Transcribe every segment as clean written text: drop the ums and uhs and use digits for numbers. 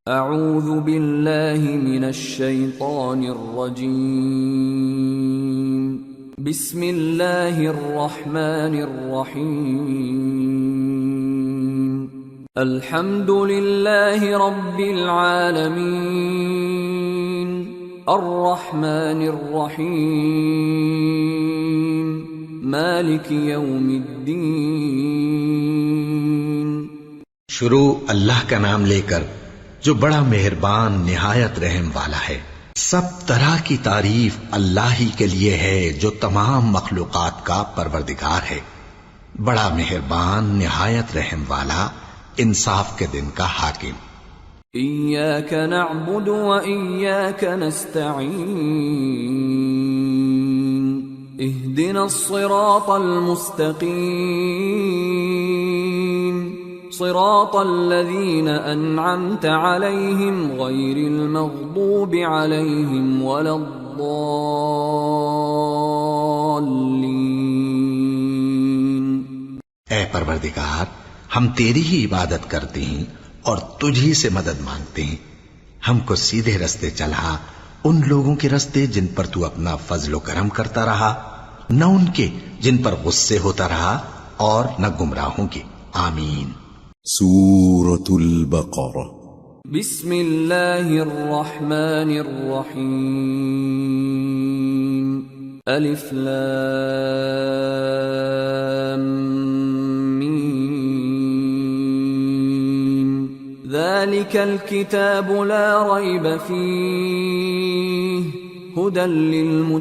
اعوذ باللہ من الشیطان الرجیم بسم اللہ الرحمن الرحیم الحمد للہ رب العالمین الرحمن الرحیم مالک یوم الدین۔ شروع اللہ کا نام لے کر جو بڑا مہربان نہایت رحم والا ہے۔ سب طرح کی تعریف اللہ ہی کے لیے ہے جو تمام مخلوقات کا پروردگار ہے، بڑا مہربان نہایت رحم والا، انصاف کے دن کا حاکم۔ ایاک نعبد و ایاک نستعین اہدنا الصراط المستقیم صراط الذین انعمت علیہم غیر المغضوب علیہم ولا الضالین۔ اے پروردگار، ہم تیری ہی عبادت کرتے ہیں اور تجھ ہی سے مدد مانگتے ہیں، ہم کو سیدھے رستے چلا، ان لوگوں کے رستے جن پر تو اپنا فضل و کرم کرتا رہا، نہ ان کے جن پر غصے ہوتا رہا، اور نہ گمراہوں کے۔ آمین۔ سورة البقرة۔ بسم اللہ الرحمن الرحیم الف لام میم ذالک الکتاب لا ریب فیہ ہدی للمتقین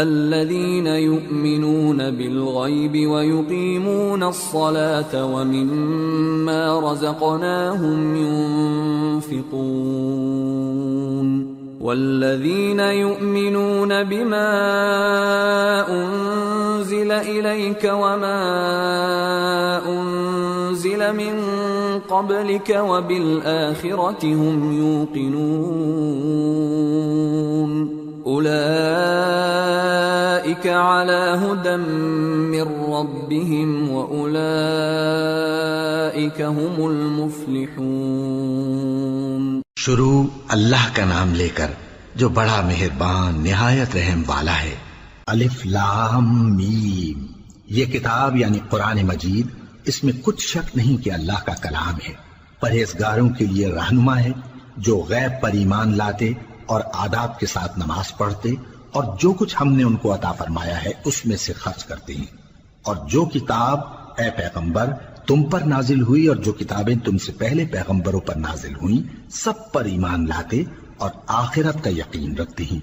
الذين يؤمنون بالغيب ويقيمون الصلاة ومما رزقناهم ينفقون والذين يؤمنون بما أنزل إليك وما أنزل من قبلك وبالآخرة هم يوقنون اولئک علی ھدی من ربہم واولئک ھم المفلحون۔ شروع اللہ کا نام لے کر جو بڑا مہربان نہایت رحم والا ہے۔ الف لام میم، یہ کتاب یعنی قرآن مجید، اس میں کچھ شک نہیں کہ اللہ کا کلام ہے، پرہیزگاروں کے لیے رہنما ہے، جو غیب پر ایمان لاتے اور آداب کے ساتھ نماز پڑھتے اور جو کچھ ہم نے ان کو عطا فرمایا ہے اس میں سے خرچ کرتے ہیں، اور جو کتاب اے پیغمبر تم پر نازل ہوئی اور جو کتابیں تم سے پہلے پیغمبروں پر نازل ہوئیں سب پر ایمان لاتے اور آخرت کا یقین رکھتے ہیں۔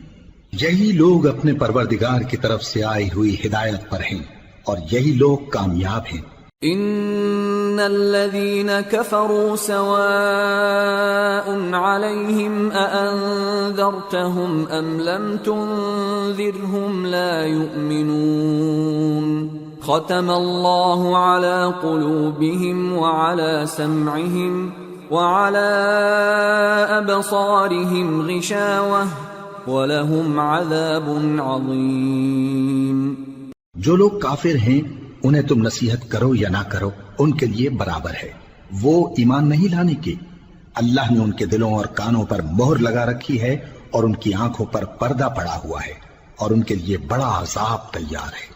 یہی لوگ اپنے پروردگار کی طرف سے آئی ہوئی ہدایت پر ہیں اور یہی لوگ کامیاب ہیں۔ ان الذين كفروا سواء عليهم أأنذرتهم ام لم تنذرهم لا يؤمنون ختم الله على قلوبهم وعلى سمعهم وعلى أبصارهم غشاوة ولهم عذاب عظيم۔ جو لوگ کافر ہیں انہیں تم نصیحت کرو یا نہ کرو ان کے لیے برابر ہے، وہ ایمان نہیں لانے کے، اللہ نے ان کے دلوں اور کانوں پر مہر لگا رکھی ہے اور ان کی آنکھوں پر پردہ پڑا ہوا ہے اور ان کے لیے بڑا عذاب تیار ہے۔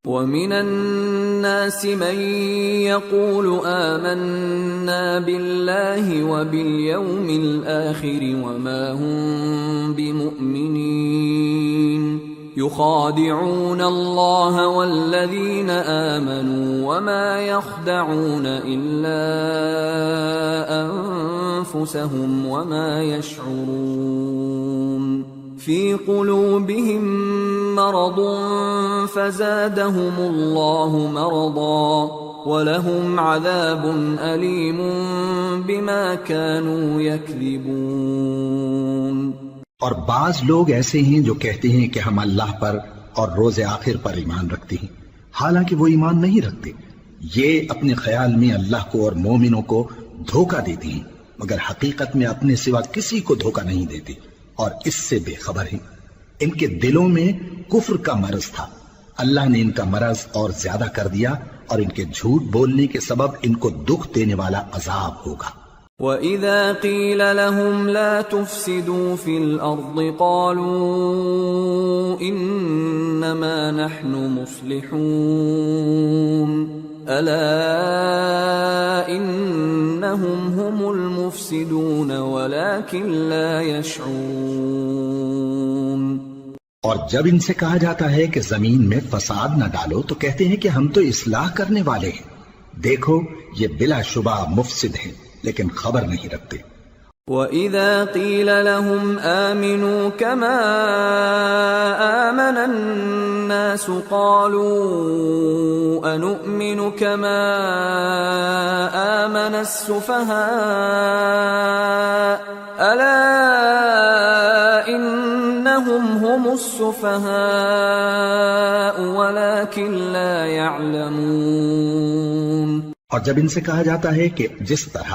وَمِنَ النَّاسِ مَن يَقُولُ آمَنَّا بِاللَّهِ وَبِالْيَوْمِ الْآخِرِ وَمَا هُمْ بِمُؤْمِنِينَ يخادعون الله والذين آمنوا وما يخدعون إلا أنفسهم وما يشعرون في قلوبهم مرض فزادهم الله مرضا ولهم عذاب أليم بما كانوا يكذبون۔ اور بعض لوگ ایسے ہیں جو کہتے ہیں کہ ہم اللہ پر اور روز آخر پر ایمان رکھتے ہیں، حالانکہ وہ ایمان نہیں رکھتے۔ یہ اپنے خیال میں اللہ کو اور مومنوں کو دھوکہ دیتے ہیں، مگر حقیقت میں اپنے سوا کسی کو دھوکہ نہیں دیتے اور اس سے بے خبر ہیں۔ ان کے دلوں میں کفر کا مرض تھا اللہ نے ان کا مرض اور زیادہ کر دیا اور ان کے جھوٹ بولنے کے سبب ان کو دکھ دینے والا عذاب ہوگا۔ وَإِذَا قِيلَ لَهُمْ لَا تُفْسِدُوا فِي الْأَرْضِ قَالُوا إِنَّمَا نَحْنُ مُصْلِحُونَ أَلَا إِنَّهُمْ هُمُ الْمُفْسِدُونَ وَلَكِنْ لَا يَشْعُرُونَ۔ اور جب ان سے کہا جاتا ہے کہ زمین میں فساد نہ ڈالو تو کہتے ہیں کہ ہم تو اصلاح کرنے والے ہیں، دیکھو یہ بلا شبہ مفسد ہیں لیکن خبر نہیں رکھتے۔ وَإِذَا قِيلَ لَهُمْ آمِنُوا كَمَا آمَنَ النَّاسُ قَالُوا أَنُؤْمِنُ كَمَا آمَنَ السُّفَهَاءُ أَلَا إِنَّهُمْ هُمُ السُّفَهَاءُ وَلَكِنْ لَا يَعْلَمُونَ۔ اور جب ان سے کہا جاتا ہے کہ جس طرح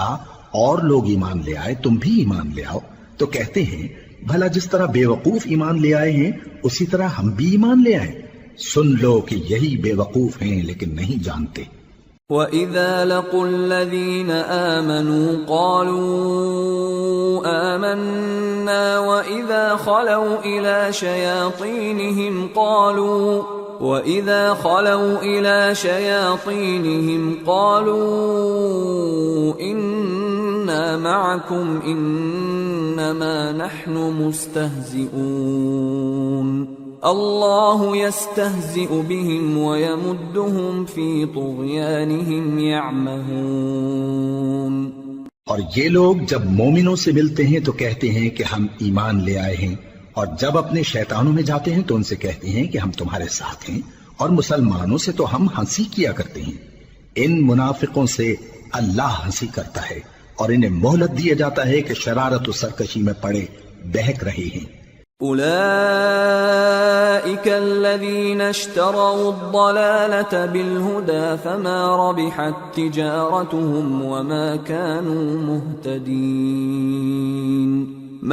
اور لوگ ایمان لے آئے تم بھی ایمان لے آؤ تو کہتے ہیں بھلا جس طرح بے وقوف ایمان لے آئے ہیں اسی طرح ہم بھی ایمان لے آئیں، سن لو کہ یہی بے وقوف ہیں لیکن نہیں جانتے۔ وَإِذَا لَقُوا الَّذِينَ آمَنُوا قَالُوا آمَنَّا وَإِذَا خَلَوْا إِلَى شَيَاطِينِهِمْ قَالُوا إِنَّا مَعَكُمْ إِنَّمَا نَحْنُ مُسْتَهْزِئُونَ اللَّهُ يَسْتَهْزِئُ بِهِمْ وَيَمُدُّهُمْ فِي طُغْيَانِهِمْ يَعْمَهُونَ۔ اور یہ لوگ جب مومنوں سے ملتے ہیں تو کہتے ہیں کہ ہم ایمان لے آئے ہیں، اور جب اپنے شیطانوں میں جاتے ہیں تو ان سے کہتے ہیں کہ ہم تمہارے ساتھ ہیں، اور مسلمانوں سے تو ہم ہنسی کیا کرتے ہیں۔ ان منافقوں سے اللہ ہنسی کرتا ہے اور انہیں مہلت دیا جاتا ہے کہ شرارت و سرکشی میں پڑے بہک رہے ہیں۔ أولئك الذين اشتروا الضلالة بالهدى فما ربحت تجارتهم وما كانوا مهتدين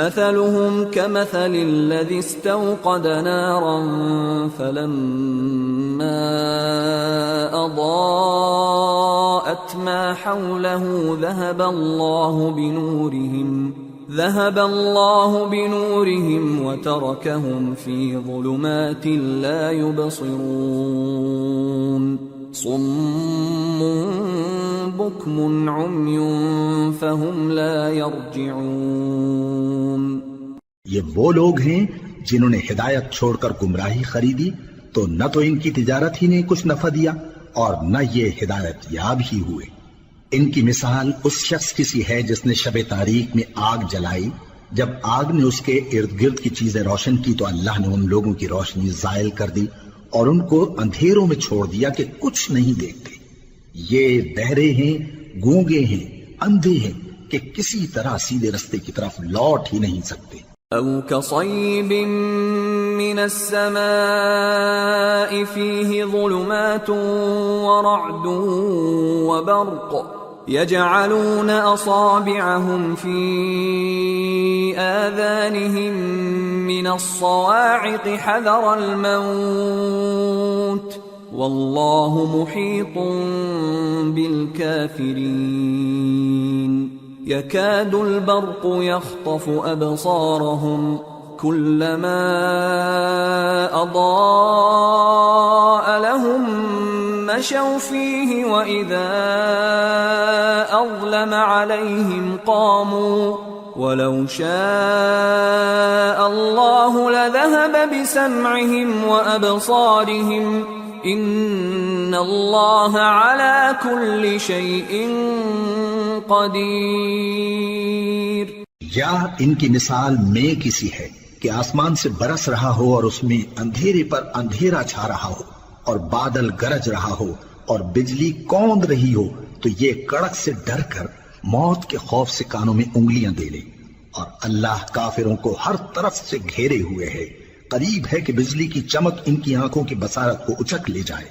مثلهم كمثل الذي استوقد نارا فلما أضاءت ما حوله ذهب الله بنورهم وتركهم في ظلمات لا يبصرون صم بكم عمي فهم لا يرجعون۔ یہ وہ لوگ ہیں جنہوں نے ہدایت چھوڑ کر گمراہی خریدی تو نہ تو ان کی تجارت ہی نے کچھ نفع دیا اور نہ یہ ہدایت یاب ہی ہوئے۔ ان کی مثال اس شخص کی سی ہے جس نے شب تاریک میں آگ جلائی، جب آگ نے اس کے ارد گرد کی چیزیں روشن کی تو اللہ نے ان لوگوں کی روشنی زائل کر دی اور ان کو اندھیروں میں چھوڑ دیا کہ کچھ نہیں دیکھتے۔ یہ بہرے ہیں، گونگے ہیں، اندھے ہیں کہ کسی طرح سیدھے رستے کی طرف لوٹ ہی نہیں سکتے۔ أو كصيب من السماء فيه ظلمات ورعد وبرق يجعلون أصابعهم في آذانهم من الصواعق حذر الموت والله محيط بالكافرين يكاد البرق يخطف أبصارهم كلما أضاء لهم مشوا فيه وإذا أظلم عليهم قاموا ولو شاء الله لذهب بسمعهم وأبصارهم إن الله على كل شيء قدیر۔ یا ان کی مثال میں کسی ہے کہ آسمان سے برس رہا ہو اور اس میں اندھیرے پر اندھیرا چھا رہا ہو اور بادل گرج رہا ہو اور بجلی کوند رہی ہو تو یہ کڑک سے ڈر کر موت کے خوف سے کانوں میں انگلیاں دے لے، اور اللہ کافروں کو ہر طرف سے گھیرے ہوئے ہے، قریب ہے کہ بجلی کی چمک ان کی آنکھوں کی بصارت کو اچک لے جائے۔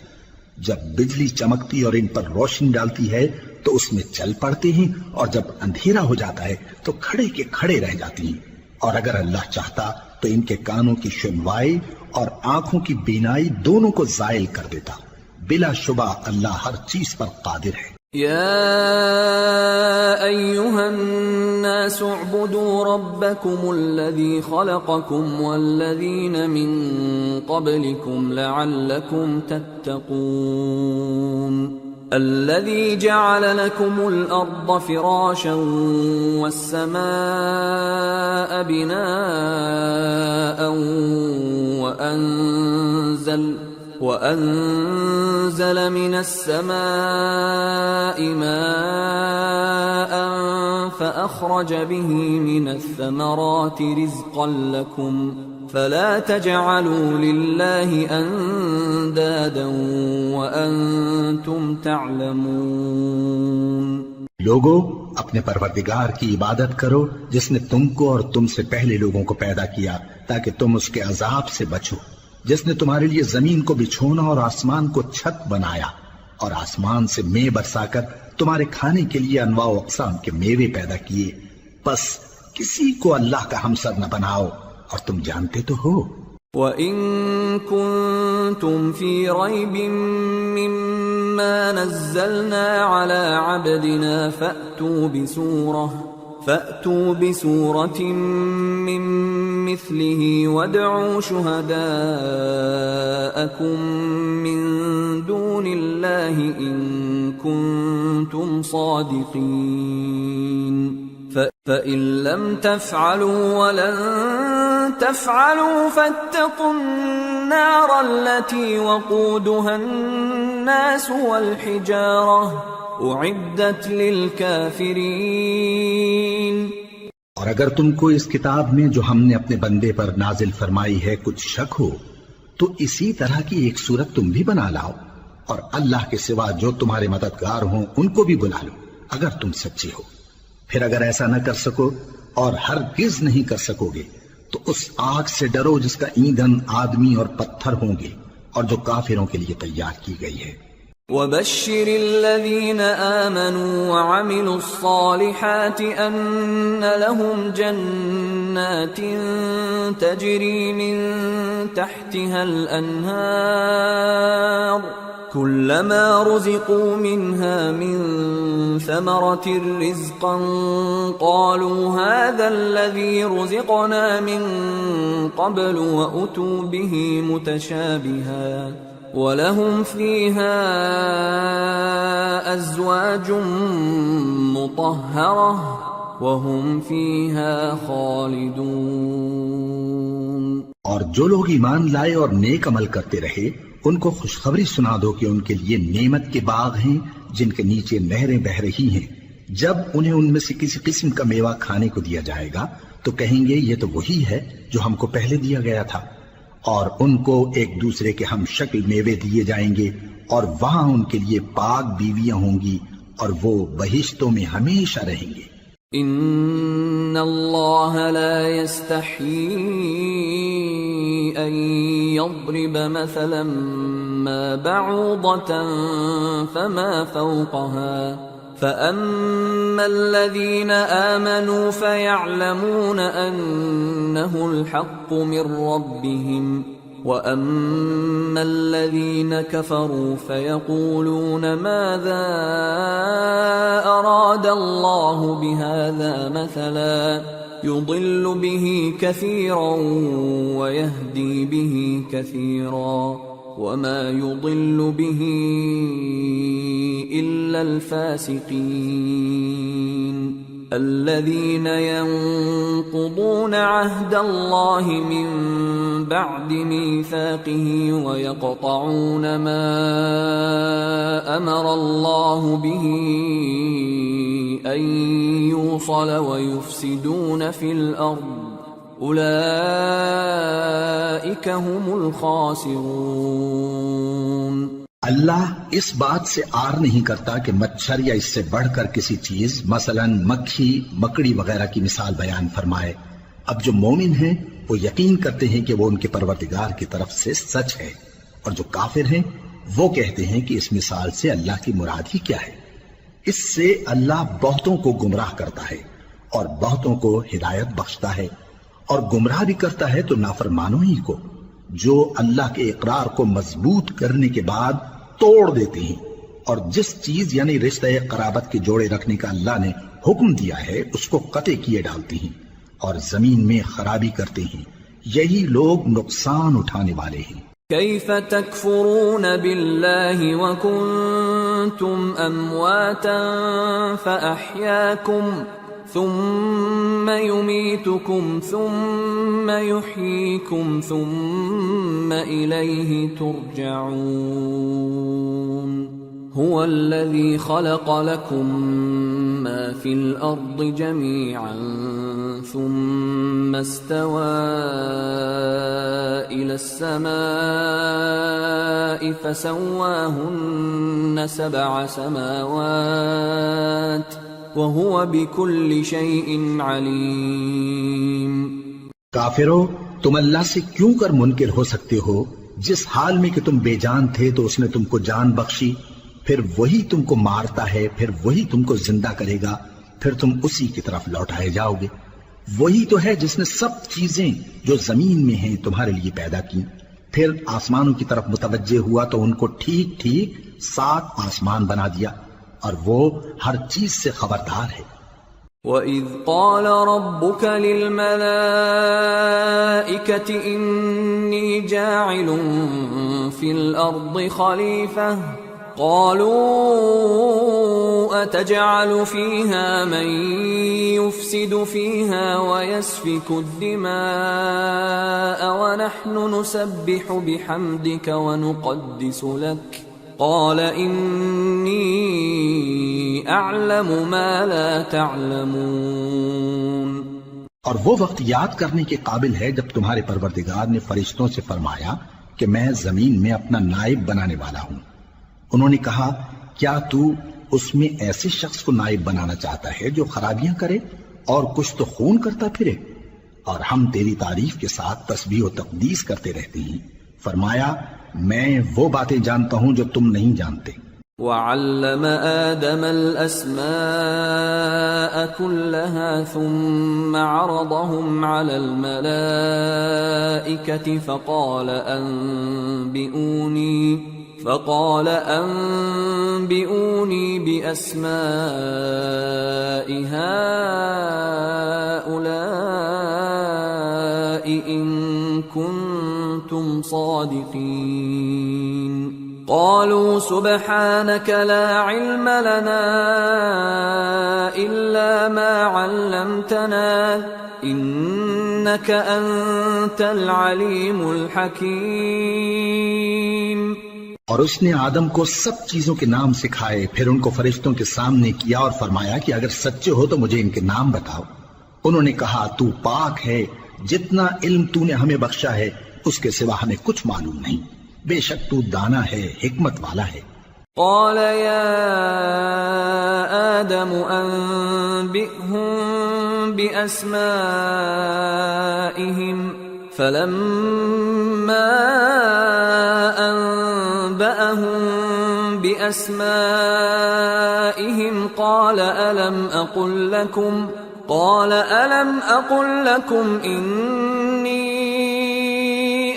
جب بجلی چمکتی اور ان پر روشنی ڈالتی ہے تو اس میں چل پڑتے ہیں، اور جب اندھیرا ہو جاتا ہے تو کھڑے کے کھڑے رہ جاتے ہیں، اور اگر اللہ چاہتا تو ان کے کانوں کی سنوائی اور آنکھوں کی بینائی دونوں کو زائل کر دیتا. بلا شبہ اللہ ہر چیز پر قادر ہے. يا أيها الناس اعبدوا ربكم الذي خلقكم والذين من قبلكم لعلكم تتقون الذي جعل لكم الأرض فراشا والسماء بناء وأنزل من السماء ماء فأخرج به من الثمرات رزقا لكم فلا تجعلوا لله أندادا وأنتم تعلمون. لوگو اپنے پروردگار کی عبادت کرو جس نے تم کو اور تم سے پہلے لوگوں کو پیدا کیا تاکہ تم اس کے عذاب سے بچو، جس نے تمہارے لیے زمین کو بچھونا اور آسمان کو چھت بنایا اور آسمان سے مے برسا کر تمہارے کھانے کے لیے انواع و اقسام کے میوے پیدا کیے. بس کسی کو اللہ کا ہمسر نہ بناؤ اور تم جانتے تو ہو. وَإِن كُنتُمْ فِي رَيْبٍ مِّمَّا نَزَّلْنَا عَلَى عَبْدِنَا فَأْتُوا بِسُورَةٍ مِّن مِّثْلِهِ وَادْعُوا شُهَدَاءَكُم مِّن دُونِ اللَّهِ إِن كُنتُمْ صَادِقِينَ فَإِن لَّمْ تَفْعَلُوا وَلَن تَفْعَلُوا فَاتَّقُوا النَّارَ الَّتِي وَقُودُهَا النَّاسُ وَالْحِجَارَةُ اعدت للکافرین. اور اگر تم کو اس کتاب میں جو ہم نے اپنے بندے پر نازل فرمائی ہے کچھ شک ہو تو اسی طرح کی ایک صورت تم بھی بنا لاؤ اور اللہ کے سوا جو تمہارے مددگار ہوں ان کو بھی بلا لو اگر تم سچے ہو. پھر اگر ایسا نہ کر سکو اور ہرگز نہیں کر سکو گے تو اس آگ سے ڈرو جس کا ایندھن آدمی اور پتھر ہوں گے اور جو کافروں کے لیے تیار کی گئی ہے. وَبَشِّرِ الَّذِينَ آمَنُوا وَعَمِلُوا الصَّالِحَاتِ أَنَّ لَهُمْ جَنَّاتٍ تَجْرِي مِن تَحْتِهَا الْأَنْهَارُ كُلَّمَا رُزِقُوا مِنْهَا مِن ثَمَرَةٍ رِزْقًا قَالُوا هَذَا الَّذِي رُزِقْنَا مِن قَبْلُ وَأُتُوا بِهِ مُتَشَابِهًا وَلَهُمْ فِيهَا أَزْوَاجٌ مُطَهَّرَةٌ وَهُمْ فِيهَا خَالِدُونَ. اور جو لوگ ایمان لائے اور نیک عمل کرتے رہے ان کو خوشخبری سنا دو کہ ان کے لیے نعمت کے باغ ہیں جن کے نیچے نہریں بہہ رہی ہیں. جب انہیں ان میں سے کسی قسم کا میوہ کھانے کو دیا جائے گا تو کہیں گے یہ تو وہی ہے جو ہم کو پہلے دیا گیا تھا، اور ان کو ایک دوسرے کے ہم شکل میوے دیے جائیں گے اور وہاں ان کے لیے پاک بیویاں ہوں گی اور وہ بہشتوں میں ہمیشہ رہیں گے. ان اللہ لا يستحيي ان يضرب مثلا ما بعوضة فما فوقها فأما الذين آمنوا فيعلمون أنه الحق من ربهم وأما الذين كفروا فيقولون ماذا أراد الله بهذا مثلا يضل به كثيرا ويهدي به كثيرا وما يضل به إلا الفاسقين الذين ينقضون عهد الله من بعد ميثاقه ويقطعون ما أمر الله به أن يوصل ويفسدون في الأرض اولئک هم الخاسرون. اللہ اس بات سے آر نہیں کرتا کہ مچھر یا اس سے بڑھ کر کسی چیز مثلا مکھی مکڑی وغیرہ کی مثال بیان فرمائے. اب جو مومن ہیں وہ یقین کرتے ہیں کہ وہ ان کے پروردگار کی طرف سے سچ ہے، اور جو کافر ہیں وہ کہتے ہیں کہ اس مثال سے اللہ کی مراد ہی کیا ہے. اس سے اللہ بہتوں کو گمراہ کرتا ہے اور بہتوں کو ہدایت بخشتا ہے، اور گمراہ بھی کرتا ہے تو نافرمانوں ہی کو، جو اللہ کے اقرار کو مضبوط کرنے کے بعد توڑ دیتے ہیں، اور جس چیز یعنی رشتہ قرابت کے جوڑے رکھنے کا اللہ نے حکم دیا ہے اس کو قطع کیے ڈالتے ہیں اور زمین میں خرابی کرتے ہیں، یہی لوگ نقصان اٹھانے والے ہیں۔ كيف تكفرون بالله وكنتم أمواتا فأحياكم ثم يميتكم ثم يحييكم ثم إليه ترجعون هو الذي خلق لكم ما في الأرض جميعا ثم استوى إلى السماء فسواهن 7 سماوات وهو بكل شيء عليم۔ کافرو، تم اللہ سے کیوں کر منکر ہو سکتے ہو؟ جس حال میں کہ تم بے جان تھے تو اس نے تم کو جان بخشی، پھر وہی تم کو مارتا ہے، پھر وہی تم کو زندہ کرے گا، پھر تم اسی کی طرف لوٹائے جاؤ گے۔ وہی تو ہے جس نے سب چیزیں جو زمین میں ہیں تمہارے لیے پیدا کی، پھر آسمانوں کی طرف متوجہ ہوا تو ان کو ٹھیک ٹھیک 7 آسمان بنا دیا، اور وہ ہر چیز سے خبردار ہے۔ وَإِذْ قَالَ رَبُّكَ لِلْمَلَائِكَةِ إِنِّي جَاعِلٌ فِي الْأَرْضِ خَلِيفَةً قَالُوا أَتَجْعَلُ فِيهَا مَن يُفْسِدُ فِيهَا وَيَسْفِكُ الدِّمَاءَ وَنَحْنُ نُسَبِّحُ بِحَمْدِكَ وَنُقَدِّسُ لَكَ قال انی اعلم ما لا تعلمون۔ اور وہ وقت یاد کرنے کے قابل ہے جب تمہارے پروردگار نے فرشتوں سے فرمایا کہ میں زمین میں اپنا نائب بنانے والا ہوں۔ انہوں نے کہا کیا تو اس میں ایسے شخص کو نائب بنانا چاہتا ہے جو خرابیاں کرے اور کچھ تو خون کرتا پھرے؟ اور ہم تیری تعریف کے ساتھ تسبیح و تقدیس کرتے رہتے ہیں۔ فرمایا میں وہ باتیں جانتا ہوں جو تم نہیں جانتے۔ وَعَلَّمَ آدَمَ الْأَسْمَاءَ كُلَّهَا ثُمَّ عَرَضَهُمْ عَلَى الْمَلَائِكَةِ فقال أنبئوني بأسماء هؤلاء إن كنتم صادقين قالوا سبحانك لا علم لنا إلا ما علمتنا إنك أنت العليم الحكيم۔ اور اس نے آدم کو سب چیزوں کے نام سکھائے، پھر ان کو فرشتوں کے سامنے کیا اور فرمایا کہ اگر سچے ہو تو مجھے ان کے نام بتاؤ۔ انہوں نے کہا تو پاک ہے، جتنا علم تو نے ہمیں بخشا ہے اس کے سوا ہمیں کچھ معلوم نہیں، بے شک تو دانا ہے، حکمت والا ہے۔ قال يا آدم أنبئهم بأسمائهم فلما أنبأهم بأسمائهم قال ألم أقل لكم إني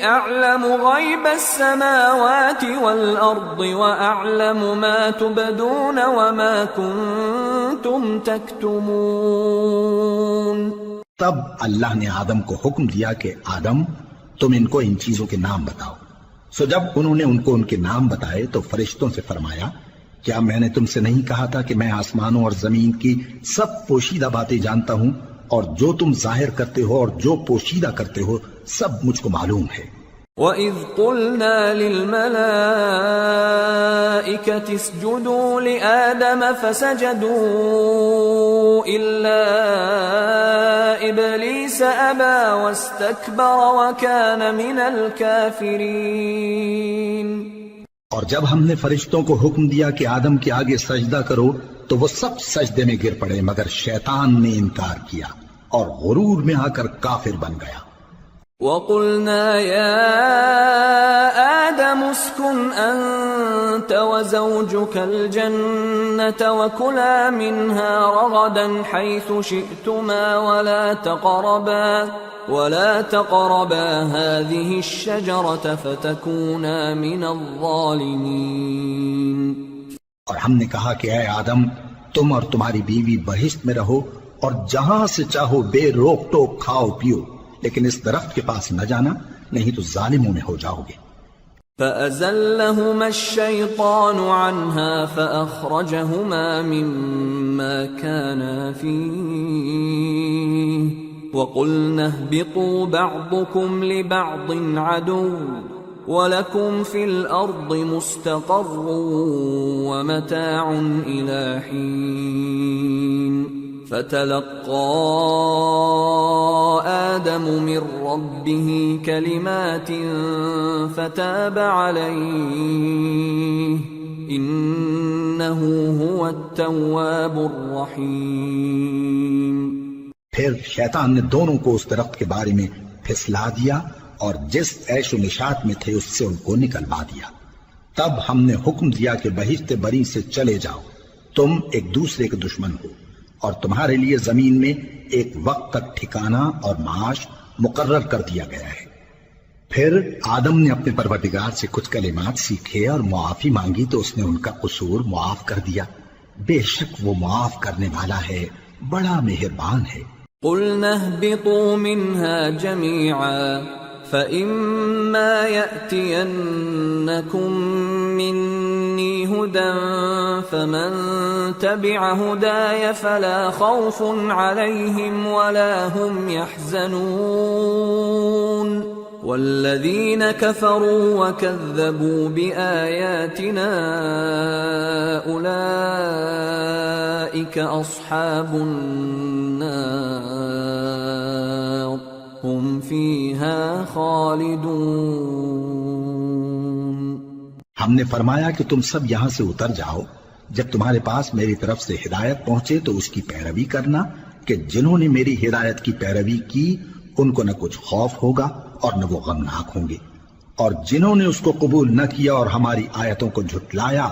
أعلم غيب السماوات والأرض وأعلم ما تبدون وما كنتم تكتمون۔ تب اللہ نے آدم کو حکم دیا کہ آدم تم ان کو ان چیزوں کے نام بتاؤ۔ سو جب انہوں نے ان کو ان کے نام بتائے تو فرشتوں سے فرمایا کیا میں نے تم سے نہیں کہا تھا کہ میں آسمانوں اور زمین کی سب پوشیدہ باتیں جانتا ہوں، اور جو تم ظاہر کرتے ہو اور جو پوشیدہ کرتے ہو سب مجھ کو معلوم ہے۔ وَإِذْ قُلْنَا لِلْمَلَائِكَةِ اسْجُدُوا لِآدَمَ فَسَجَدُوا إِلَّا إِبْلِيسَ أَبَى وَاسْتَكْبَرَ وَكَانَ مِنَ الْكَافِرِينَ۔ اور جب ہم نے فرشتوں کو حکم دیا کہ آدم کے آگے سجدہ کرو تو وہ سب سجدے میں گر پڑے مگر شیطان نے انکار کیا اور غرور میں آ کر کافر بن گیا۔ وَقُلْنَا يَا آدَمُ اسْكُنْ أَنْتَ أنت وزوجك الجنة وكلا منها رغدا حيث شئتما ولا تقربا هذه الشجرة فتكونا من الظالمين. اور ہم نے کہا کہ اے آدم، تم اور تمہاری بیوی بہشت میں رہو اور جہاں سے چاہو بے روک ٹوک کھاؤ پیو، لیکن اس درخت کے پاس نہ جانا، نہیں تو ظالموں میں ہو جاؤ گے۔ فأزلهما الشيطان عنها فأخرجهما مما كانا فيه وقلنا اهبطوا بعضكم لبعض عدو وَلَكُمْ فِي الْأَرْضِ مُسْتَقَرٌّ وَمَتَاعٌ إِلَى حِينٍ فَتَلَقَّى آدَمُ مِنْ رَبِّهِ كَلِمَاتٍ فَتَابَ عَلَيْهِ إِنَّهُ هُوَ التَّوَّابُ الرَّحِيمُ۔ پھر شیطان نے دونوں کو اس درخت کے بارے میں پھسلا دیا اور جس عیش و نشاط میں تھے اس سے ان کو نکلوا دیا۔ تب ہم نے حکم دیا کہ بہشت بری سے چلے جاؤ، تم ایک دوسرے کے دشمن ہو، اور تمہارے لیے زمین میں ایک وقت تک ٹھکانہ اور معاش مقرر کر دیا گیا ہے۔ پھر آدم نے اپنے پروردگار سے کچھ کلمات سیکھے اور معافی مانگی تو اس نے ان کا قصور معاف کر دیا، بے شک وہ معاف کرنے والا ہے، بڑا مہربان ہے۔ قُلْنَا اهْبِطُوا مِنْهَا جَمِيعًا فَإِمَّا يَأْتِيَنَّكُمْ مِنِّي هُدًى فَمَنْ تَبِعَ هُدَايَ فَلَا خَوْفٌ عَلَيْهِمْ وَلَا هُمْ يَحْزَنُونَ وَالَّذِينَ كَفَرُوا وَكَذَّبُوا بِآيَاتِنَا أُولَئِكَ أَصْحَابُ النَّارِ ہم فیہا خالدون۔ ہم نے فرمایا کہ تم سب یہاں سے اتر جاؤ، جب تمہارے پاس میری طرف سے ہدایت پہنچے تو اس کی پیروی کرنا کہ جنہوں نے میری ہدایت کی پیروی کی ان کو نہ کچھ خوف ہوگا اور نہ وہ غمناک ہوں گے، اور جنہوں نے اس کو قبول نہ کیا اور ہماری آیتوں کو جھٹلایا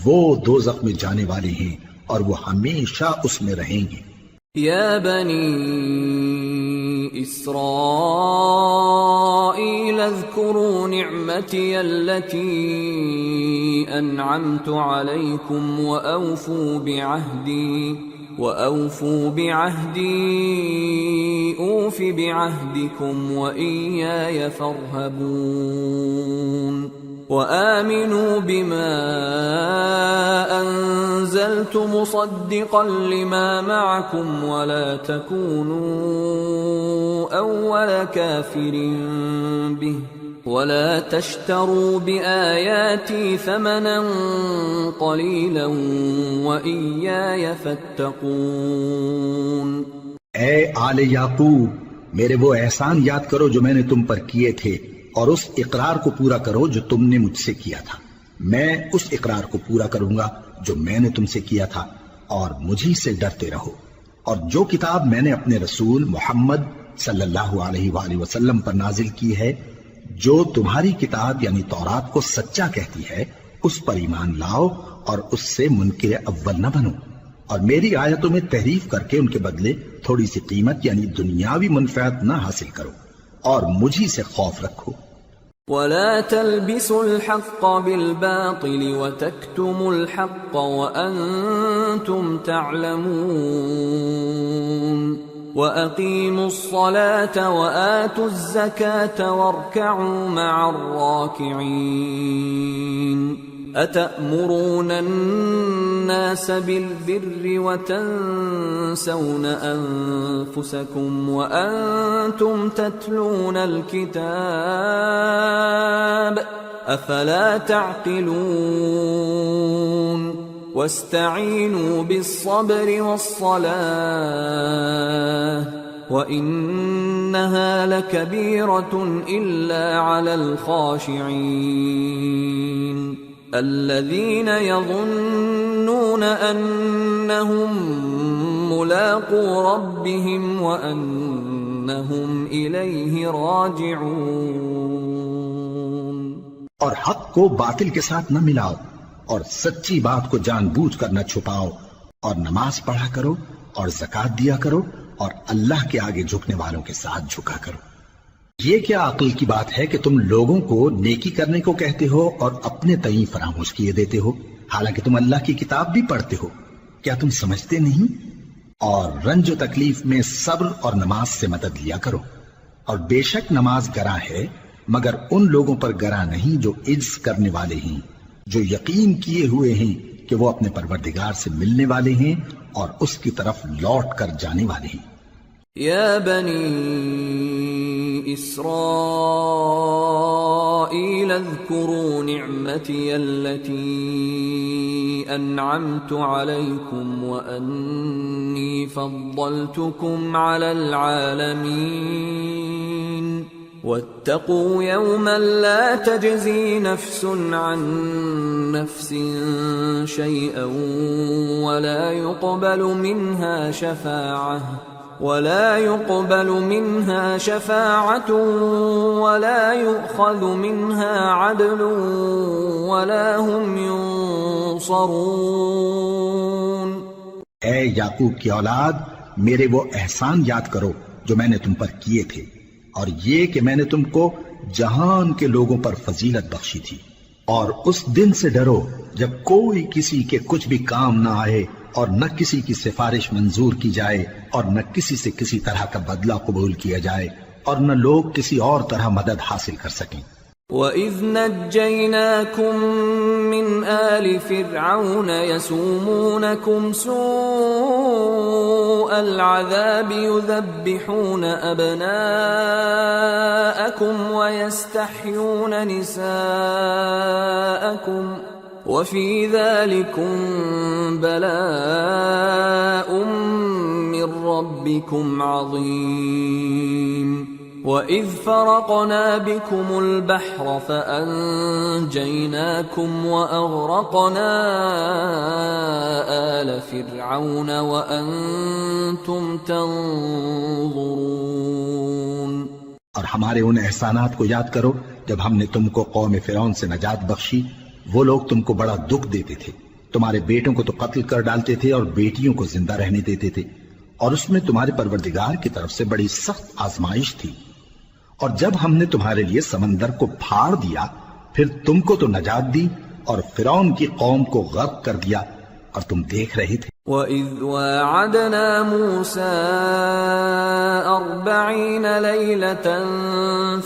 وہ دوزخ میں جانے والے ہیں اور وہ ہمیشہ اس میں رہیں گے۔ یا بنی إسرائيل اذكروا نعمتي التي أنعمت عليكم وأوفوا بعهدي أوف بعهدكم وإياي فارهبون وآمنوا بما أنزلت مصدقا لما معكم ولا تكونوا أول كافر به ولا تشتروا بآياتي ثمنا قليلا وإياي فاتقون۔ اے آل یعقوب، میرے وہ احسان یاد کرو جو میں نے تم پر کیے تھے، اور اس اقرار کو پورا کرو جو تم نے مجھ سے کیا تھا۔ میں اس اقرار کو پورا کروں گا جو میں نے تم سے کیا تھا، اور مجھی سے ڈرتے رہو۔ اور جو کتاب میں نے اپنے رسول محمد صلی اللہ علیہ وآلہ وسلم پر نازل کی ہے، جو تمہاری کتاب یعنی تورات کو سچا کہتی ہے، اس پر ایمان لاؤ اور اس سے منکر اول نہ بنو، اور میری آیتوں میں تحریف کر کے ان کے بدلے تھوڑی سی قیمت یعنی دنیاوی منفعت نہ حاصل کرو، اور مجھی سے خوف رکھو۔ وَلَا تَلْبِسُوا الْحَقَّ بِالْبَاطِلِ وَتَكْتُمُوا الْحَقَّ وَأَنْتُمْ تَعْلَمُونَ وَأَقِيمُوا الصَّلَاةَ وَآتُوا الزَّكَاةَ وَارْكَعُوا مَعَ الرَّاكِعِينَ أَتَأْمُرُونَ النَّاسَ بِالْبِرِّ وَتَنْسَوْنَ أَنفُسَكُمْ وَأَنْتُمْ تَتْلُونَ الْكِتَابَ أَفَلَا تَعْقِلُونَ وَاسْتَعِينُوا بِالصَّبْرِ وَالصَّلَاةِ وَإِنَّهَا لَكَبِيرَةٌ إِلَّا عَلَى الْخَاشِعِينَ الَّذِينَ يَظُنُّونَ أَنَّهُمْ مُلَاقُو رَبِّهِمْ وَأَنَّهُمْ إِلَيْهِ راجعون۔ اور حق کو باطل کے ساتھ نہ ملاؤ، اور سچی بات کو جان بوجھ کر نہ چھپاؤ، اور نماز پڑھا کرو اور زکات دیا کرو، اور اللہ کے آگے جھکنے والوں کے ساتھ جھکا کرو۔ یہ کیا عقل کی بات ہے کہ تم لوگوں کو نیکی کرنے کو کہتے ہو اور اپنے تئیں فراموش کیے دیتے ہو، حالانکہ تم اللہ کی کتاب بھی پڑھتے ہو؟ کیا تم سمجھتے نہیں؟ اور رنج و تکلیف میں صبر اور نماز سے مدد لیا کرو، اور بے شک نماز گراں ہے، مگر ان لوگوں پر گراں نہیں جو عجز کرنے والے ہیں، جو یقین کیے ہوئے ہیں کہ وہ اپنے پروردگار سے ملنے والے ہیں اور اس کی طرف لوٹ کر جانے والے ہیں۔ یا بنی اسرائیل اذکروا نعمتی التي انعمت علیکم وانی فضلتکم علی العالمین واتقوا يوما لا تجزي نفس عن نفس شيئا ولا يقبل منها شفاعة ولا يؤخذ منها عدل ولا هم ينصرون۔ اے یعقوب کی اولاد، میرے وہ احسان یاد کرو جو میں نے تم پر کیے تھے، اور یہ کہ میں نے تم کو جہان کے لوگوں پر فضیلت بخشی تھی، اور اس دن سے ڈرو جب کوئی کسی کے کچھ بھی کام نہ آئے، اور نہ کسی کی سفارش منظور کی جائے، اور نہ کسی سے کسی طرح کا بدلہ قبول کیا جائے، اور نہ لوگ کسی اور طرح مدد حاصل کر سکیں۔ وَإِذْ نَجَّيْنَاكُمْ مِنْ آلِ فِرْعَوْنَ يَسُومُونَكُمْ سُوءَ الْعَذَابِ يُذَبِّحُونَ أَبْنَاءَكُمْ وَيَسْتَحْيُونَ نِسَاءَكُمْ وَفِي ذَلِكُمْ بَلَاءٌ مِّن رَّبِّكُمْ عَظِيمٌ۔ وَإِذْ فَرَقْنَا بِكُمُ الْبَحْرَ فَأَنجَيْنَاكُمْ وَأَغْرَقْنَا آلَ فِرْعَوْنَ وَأَنْتُمْ تَنظُرُونَ۔ اور ہمارے ان احسانات کو یاد کرو جب ہم نے تم کو قوم فرعون سے نجات بخشی۔ وہ لوگ تم کو بڑا دکھ دیتے تھے، تمہارے بیٹوں کو تو قتل کر ڈالتے تھے اور بیٹیوں کو زندہ رہنے دیتے تھے، اور اس میں تمہارے پروردگار کی طرف سے بڑی سخت آزمائش تھی۔ اور جب ہم نے تمہارے لیے سمندر کو پھاڑ دیا، پھر تم کو تو نجات دی اور فرعون کی قوم کو غرق کر دیا، اور تم دیکھ رہے تھے۔ وَإِذْ وَاعَدْنَا مُوسَىٰ 40 لَيْلَةً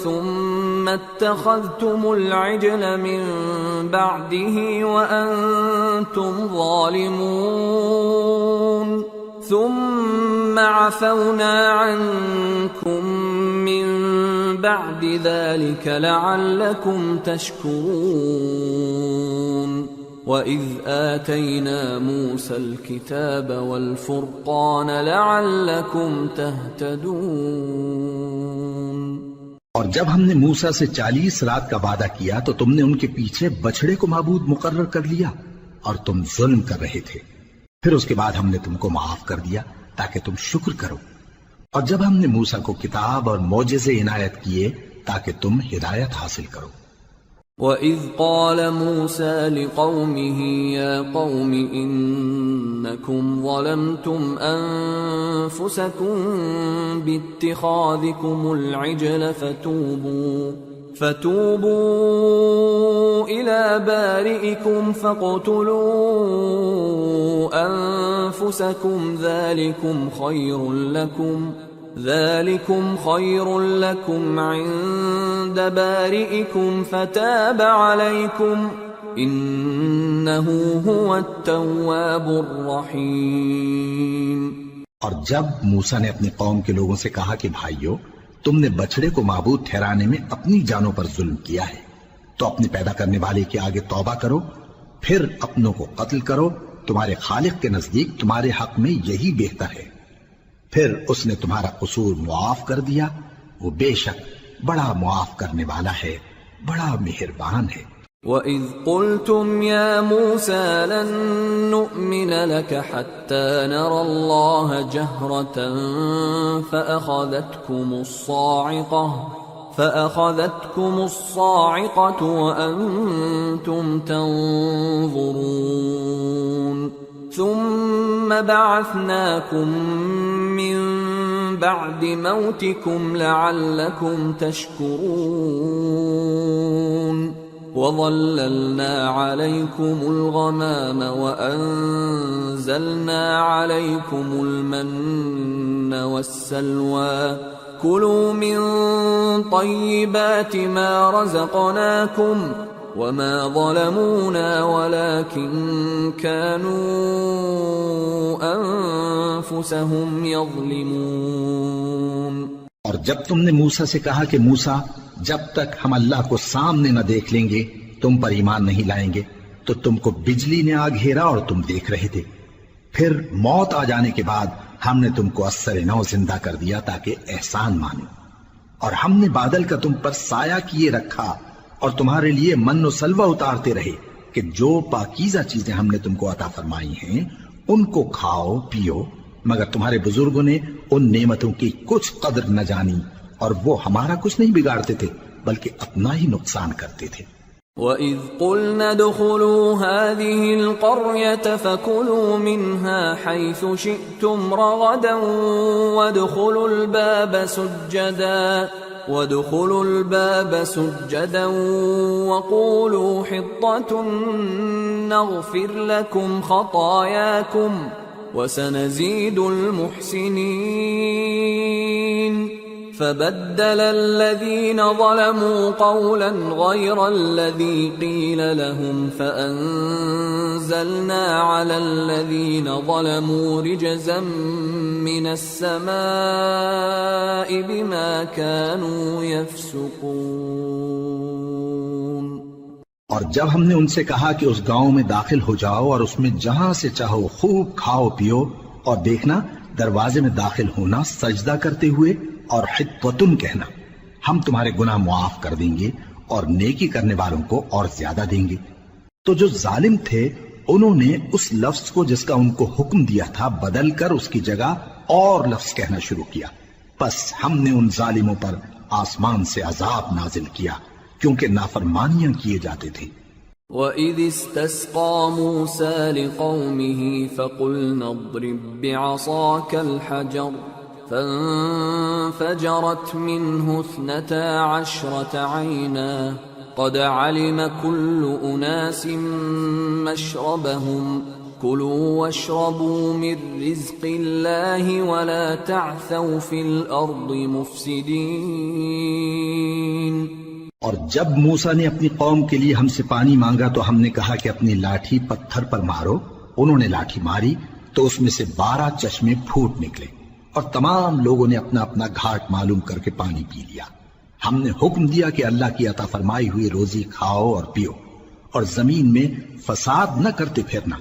ثُمَّ اتَّخَذْتُمُ الْعِجْلَ مِن بَعْدِهِ وَأَنْتُمْ ظَالِمُونَ ثُمَّ عَفَوْنَا عَنْكُمْ مِن بَعْدِ ذَلِكَ لَعَلَّكُمْ تَشْكُرُونَ۔ وَإِذْ آتَيْنَا مُوسَى الْكِتَابَ وَالْفُرْقَانَ لَعَلَّكُمْ تَهْتَدُونَ۔ اور جب ہم نے موسیٰ سے 40 رات کا وعدہ کیا تو تم نے ان کے پیچھے بچڑے کو معبود مقرر کر لیا، اور تم ظلم کر رہے تھے۔ پھر اس کے بعد ہم نے تم کو معاف کر دیا تاکہ تم شکر کرو۔ اور جب ہم نے موسیٰ کو کتاب اور معجزے عنایت کیے تاکہ تم ہدایت حاصل کرو۔ وَإِذْ قَالَ مُوسَىٰ لِقَوْمِهِ يَا قَوْمِ إِنَّكُمْ ظَلَمْتُمْ أَنفُسَكُمْ بِاتِّخَاذِكُمُ الْعِجْلَ فَتُوبُوا إِلَىٰ بَارِئِكُمْ فَاقْتُلُوا أَنفُسَكُمْ ذَلِكُمْ خَيْرٌ لَكُمْ عِندَ بَارِئِكُمْ فَتَابَ عَلَيْكُمْ إِنَّهُ هُوَ التَّوَّابُ الرَّحِيمُ۔ اور جب موسیٰ نے اپنی قوم کے لوگوں سے کہا کہ بھائیو، تم نے بچڑے کو معبود ٹھہرانے میں اپنی جانوں پر ظلم کیا ہے، تو اپنے پیدا کرنے والے کے آگے توبہ کرو، پھر اپنوں کو قتل کرو، تمہارے خالق کے نزدیک تمہارے حق میں یہی بہتر ہے۔ پھر اس نے تمہارا قصور معاف کر دیا، وہ بے شک بڑا معاف کرنے والا ہے، بڑا مہربان ہے۔ وَإِذْ قُلْتُمْ يَا مُوسَىٰ لَن نُّؤْمِنَ لَكَ حَتَّىٰ نَرَى اللَّهَ جَهْرَةً فأخذتكم الصاعقة وأنتم تنظرون ثم بعثناكم من بعد موتكم لعلكم تشكرون وظللنا عليكم الغمام وأنزلنا عليكم المن والسلوى كلوا من طيبات ما رزقناكم وما ظلمونا ولكن كانوا أنفسهم يظلمون۔ اور جب تم نے موسیٰ سے کہا کہ موسیٰ جب تک ہم اللہ کو سامنے نہ دیکھ لیں گے تم پر ایمان نہیں لائیں گے، تو تم کو بجلی نے آ گھیرا اور تم دیکھ رہے تھے، پھر موت آ جانے کے بعد ہم نے تم کو اثر نو زندہ کر دیا تاکہ احسان مانو، اور ہم نے بادل کا تم پر سایہ کیے رکھا اور تمہارے لیے من و سلوہ اتارتے رہے کہ جو پاکیزہ چیزیں ہم نے تم کو عطا فرمائی ہیں ان کو کھاؤ پیو، مگر تمہارے بزرگوں نے ان نعمتوں کی کچھ قدر نہ جانی اور وہ ہمارا کچھ نہیں بگاڑتے تھے بلکہ اپنا ہی نقصان کرتے تھے۔ وَإِذْ قُلْنَا ادْخُلُوا هَٰذِهِ الْقَرْيَةَ فَكُلُوا مِنْهَا حَيْثُ شِئْتُمْ رَغَدًا وَادْخُلُوا الْبَابَ سُجَّدًا وَقُولُوا حِطَّةٌ نَغْفِرْ لَكُمْ خَطَايَاكُمْ وَسَنَزِيدُ الْمُحْسِنِينَ فبدل الذين ظلموا قولا غير الذي قيل لهم فأنزلنا على الذين ظلموا رجزا من السماء بما كانوا يفسقون۔ اور جب ہم نے ان سے کہا کہ اس گاؤں میں داخل ہو جاؤ اور اس میں جہاں سے چاہو خوب کھاؤ پیو، اور دیکھنا دروازے میں داخل ہونا سجدہ کرتے ہوئے اور حطوتن کہنا، ہم تمہارے گناہ معاف کر دیں گے اور نیکی کرنے والوں کو اور زیادہ دیں گے۔ تو جو ظالم تھے انہوں نے اس لفظ کو جس کا ان کو حکم دیا تھا بدل کر اس کی جگہ اور لفظ کہنا شروع کیا، پس ہم نے ان ظالموں پر آسمان سے عذاب نازل کیا کیونکہ نافرمانیاں کیے جاتے تھے۔ وَإِذِ اسْتَسْقَىٰ مُوسَىٰ لِقَوْمِهِ فَقُلْنَا اضْرِب بِّعَصَاكَ الْحَجَرَ فانفجرت منه 12 عينا قد علم كل أناس مشربهم كلوا واشربوا من رزق الله ولا تعثوا في الأرض مفسدين۔ اور جب موسیٰ نے اپنی قوم کے لیے ہم سے پانی مانگا تو ہم نے کہا کہ اپنی لاٹھی پتھر پر مارو، انہوں نے لاٹھی ماری تو اس میں سے 12 چشمے پھوٹ نکلے اور تمام لوگوں نے اپنا اپنا گھاٹ معلوم کر کے پانی پی لیا۔ ہم نے حکم دیا کہ اللہ کی عطا فرمائی ہوئی روزی کھاؤ اور پیو اور زمین میں فساد نہ کرتے پھرنا۔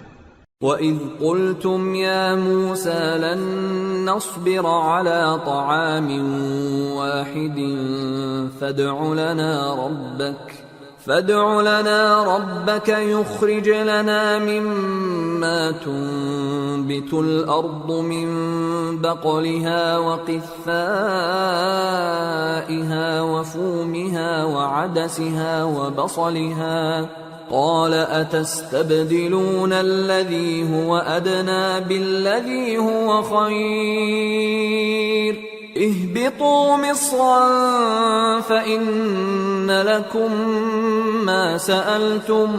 وَإِذْ قُلْتُمْ يَا مُوسَىٰ لَن نَّصْبِرَ عَلَىٰ طَعَامٍ وَاحِدٍ فادع لنا ربك يخرج لنا مما تنبت الأرض من بقلها وقثائها وفومها وعدسها وبصلها قال أتستبدلون الذي هو أدنى بالذي هو خير اهبطوا مصرا فإن لكم ما سألتم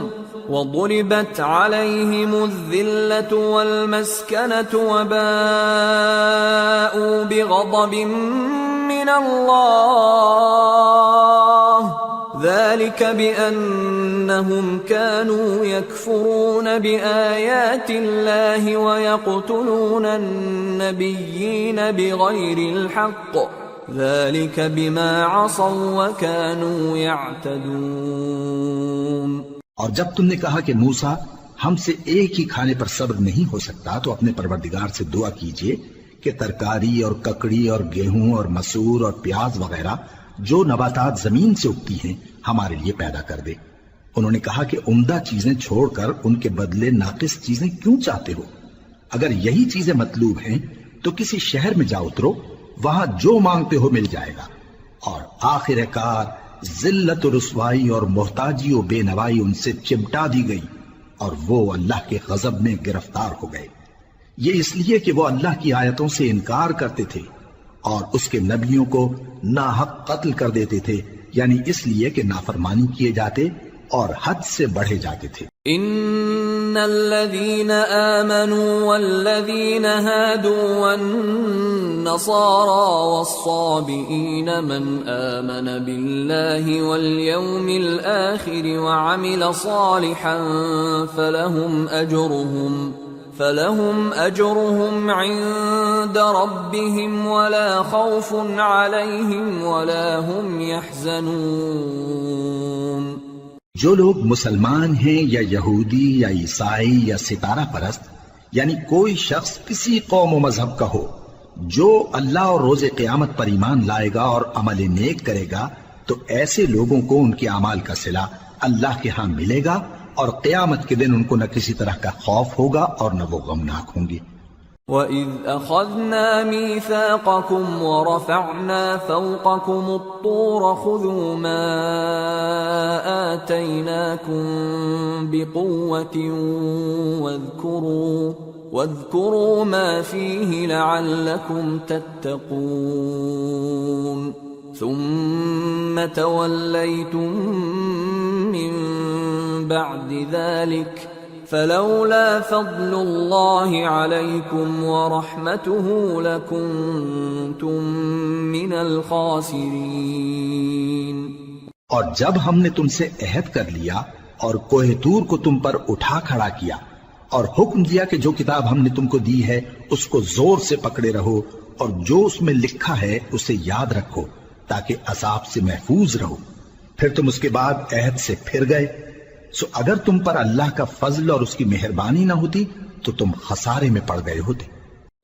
وضربت عليهم الذلة والمسكنة وباءوا بغضب من الله ذلك بأنهم كانوا يكفرون بآيات الله ويقتلون النبيين بغير الحق ذلك بما عصوا وكانوا يعتدون۔ اور جب تم نے کہا کہ موسیٰ ہم سے ایک ہی کھانے پر صبر نہیں ہو سکتا تو اپنے پروردگار سے دعا کیجئے کہ ترکاری اور ککڑی اور گیہوں اور مسور اور پیاز وغیرہ جو نباتات زمین سے اگتی ہیں ہمارے لیے پیدا کر دے۔ انہوں نے کہا کہ عمدہ چیزیں چھوڑ کر ان کے بدلے ناقص چیزیں کیوں چاہتے ہو؟ اگر یہی چیزیں مطلوب ہیں تو کسی شہر میں جا اترو، وہاں جو مانگتے ہو مل جائے گا، اور آخر کار ذلت و رسوائی اور محتاجی و بے نوائی ان سے چمٹا دی گئی اور وہ اللہ کے غضب میں گرفتار ہو گئے، یہ اس لیے کہ وہ اللہ کی آیتوں سے انکار کرتے تھے اور اس کے نبیوں کو ناحق قتل کر دیتے تھے، یعنی اس لیے کہ نافرمانی کیے جاتے اور حد سے بڑھے جاتے تھے۔ ان الذين آمنوا والذين هادوا والنصارى والصابئين من آمن بالله واليوم الآخر وعمل صالحا فلهم أجرهم عند ربهم ولا خوف عليهم ولا هم يحزنون۔ جو لوگ مسلمان ہیں یا یہودی یا عیسائی یا ستارہ پرست، یعنی کوئی شخص کسی قوم و مذہب کا ہو، جو اللہ اور روز قیامت پر ایمان لائے گا اور عمل نیک کرے گا تو ایسے لوگوں کو ان کے اعمال کا صلہ اللہ کے ہاں ملے گا اور قیامت کے دن ان کو نہ کسی طرح کا خوف ہوگا اور نہ وہ غمناک ہوں گے۔ وَإِذْ أَخَذْنَا مِيثَاقَكُمْ وَرَفَعْنَا فَوْقَكُمُ الطُّورَ خُذُوا مَا آتَيْنَاكُمْ بِقُوَّةٍ وَاذْكُرُوا مَا فِيهِ لَعَلَّكُمْ تَتَّقُونَ ثُمَّ تَوَلَّيْتُمْ مِنْ بَعْدِ ذَلِكَ فلولا فضل اللہ علیکم ورحمتہ لکنتم من الخاسرین۔ اور جب ہم نے تم سے عہد کر لیا اور کوہ طور کو تم پر اٹھا کھڑا کیا اور حکم دیا کہ جو کتاب ہم نے تم کو دی ہے اس کو زور سے پکڑے رہو اور جو اس میں لکھا ہے اسے یاد رکھو تاکہ عذاب سے محفوظ رہو، پھر تم اس کے بعد عہد سے پھر گئے، سو اگر تم پر اللہ کا فضل اور اس کی مہربانی نہ ہوتی تو تم خسارے میں پڑ گئے ہوتے۔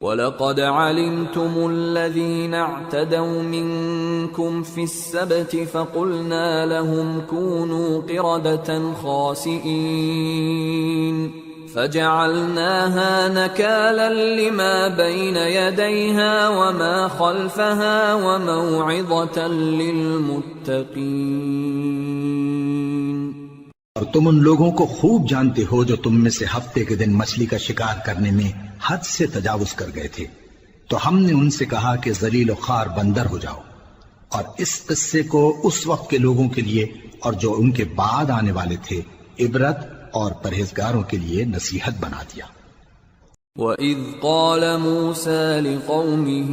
وَلَقَدْ عَلِمْتُمُ الَّذِينَ اعْتَدَوْا مِنْكُمْ فِي السَّبْتِ فَقُلْنَا لَهُمْ كُونُوا قِرَدَةً خَاسِئِينَ فَجَعَلْنَاهَا نَكَالًا لِمَا بَيْنَ يَدَيْهَا وَمَا خَلْفَهَا وَمَوْعِظَةً لِلْمُتَّقِينَ۔ اور تم ان لوگوں کو خوب جانتے ہو جو تم میں سے ہفتے کے دن مچھلی کا شکار کرنے میں حد سے تجاوز کر گئے تھے، تو ہم نے ان سے کہا کہ ذلیل و خوار بندر ہو جاؤ، اور اس قصے کو اس وقت کے لوگوں کے لیے اور جو ان کے بعد آنے والے تھے عبرت اور پرہیزگاروں کے لیے نصیحت بنا دیا۔ وَإِذْ قَالَ مُوسَى لِقَوْمِهِ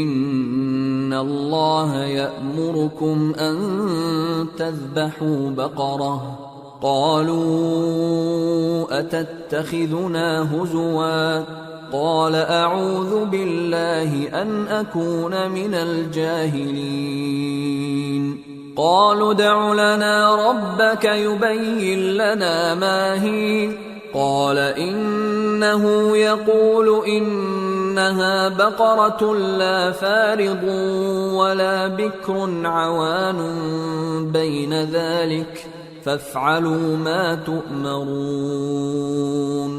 إِنَّ اللَّهَ يَأْمُرُكُمْ أَن تَذْبَحُوا بَقَرَةً قَالُوا أَتَتَّخِذُنَا هُزُوًا قَالَ أَعُوذُ بِاللَّهِ أَنْ أَكُونَ مِنَ الْجَاهِلِينَ قَالُوا ادْعُ لَنَا رَبَّكَ يُبَيِّن لَّنَا مَا هِيَ قال إنه يقول إنها بقرة لا فارض ولا بكر عوان بين ذلك فافعلوا ما تؤمرون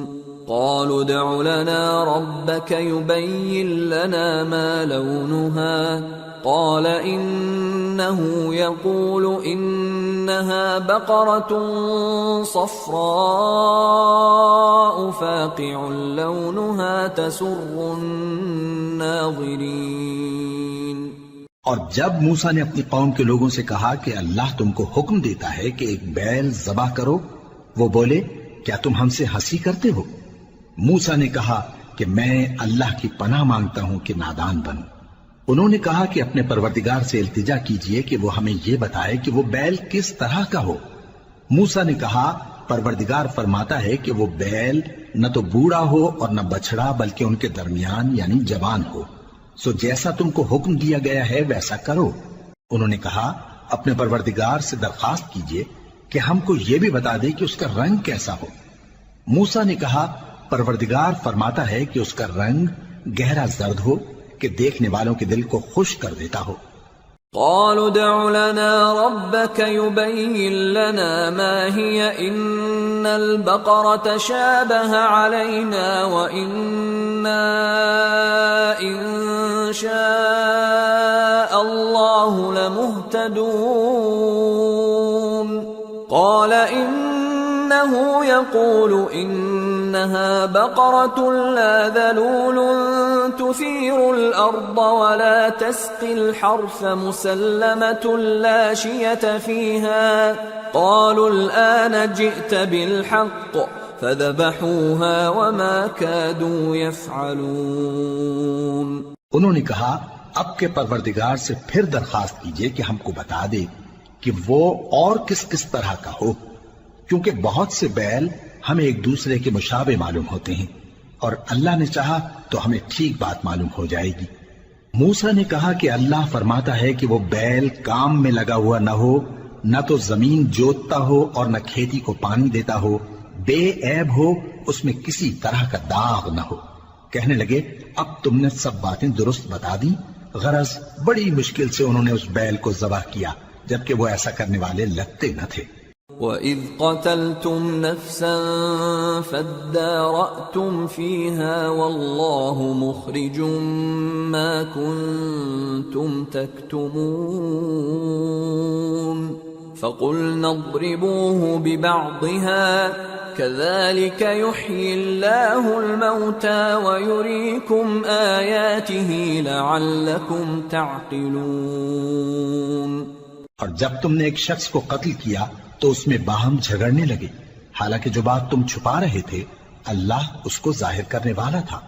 قالوا ادع لنا ربك يبين لنا ما لونها قال إنه يقول إنها بقرة صفراء فاقع لونها تسر الناظرين۔ اور جب موسیٰ نے اپنی قوم کے لوگوں سے کہا کہ اللہ تم کو حکم دیتا ہے کہ ایک بیل ذبح کرو، وہ بولے کیا تم ہم سے ہنسی کرتے ہو؟ موسیٰ نے کہا کہ میں اللہ کی پناہ مانگتا ہوں کہ نادان بنوں۔ انہوں نے کہا کہ اپنے پروردگار سے التجا کیجئے کہ وہ ہمیں یہ بتائے کہ وہ بیل کس طرح کا ہو۔ موسیٰ نے کہا پروردگار فرماتا ہے کہ وہ بیل نہ تو بوڑھا ہو اور نہ بچڑا بلکہ ان کے درمیان یعنی جوان ہو، سو جیسا تم کو حکم دیا گیا ہے ویسا کرو۔ انہوں نے کہا اپنے پروردگار سے درخواست کیجئے کہ ہم کو یہ بھی بتا دے کہ اس کا رنگ کیسا ہو۔ موسیٰ نے کہا پروردگار فرماتا ہے کہ اس کا رنگ گہرا زرد ہو کہ دیکھنے والوں کے دل کو خوش کر دیتا ہو۔ قالوا ادع لنا ربك يبين لنا ما هي إن البقرة شابه علينا وإنا إن شاء الله لمهتدون قال إنه يقول إنها بقرة لا ذلول تثير الأرض ولا تسقي الحرث مسلمة لا شية فيها قالوا الآن جئت بالحق فذبحوها وما كادوا يفعلون. انہوں نے کہا اب کے پروردگار سے پھر درخواست کیجئے کہ ہم کو بتا دے کہ وہ اور کس کس طرح کا ہو، کیونکہ بہت سے بیل ہمیں ایک دوسرے کے مشابہ معلوم ہوتے ہیں، اور اللہ نے چاہا تو ہمیں ٹھیک بات معلوم ہو جائے گی. موسیٰ نے کہا کہ اللہ فرماتا ہے کہ وہ بیل کام میں لگا ہوا نہ ہو، نہ تو زمین جوتتا ہو اور نہ کھیتی کو پانی دیتا ہو، بے عیب ہو، اس میں کسی طرح کا داغ نہ ہو. کہنے لگے اب تم نے سب باتیں درست بتا دی. غرض بڑی مشکل سے انہوں نے اس بیل کو ذبح کیا، جبکہ وہ ایسا کرنے والے لگتے نہ تھے. وَإِذْ قَتَلْتُمْ نَفْسًا فَادَّارَأْتُمْ فِيهَا وَاللَّهُ مُخْرِجٌ مَا كُنْتُمْ تَكْتُمُونَ فَقُلْنَا اضْرِبُوهُ بِبَعْضِهَا كَذَلِكَ يُحْيِي اللَّهُ الْمَوْتَى وَيُرِيكُمْ آيَاتِهِ لَعَلَّكُمْ تَعْقِلُونَ. اور جب تم نے ایک شخص کو قتل کیا تو اس میں باہم جھگڑنے لگے، حالانکہ جو بات تم چھپا رہے تھے اللہ اس کو ظاہر کرنے والا تھا.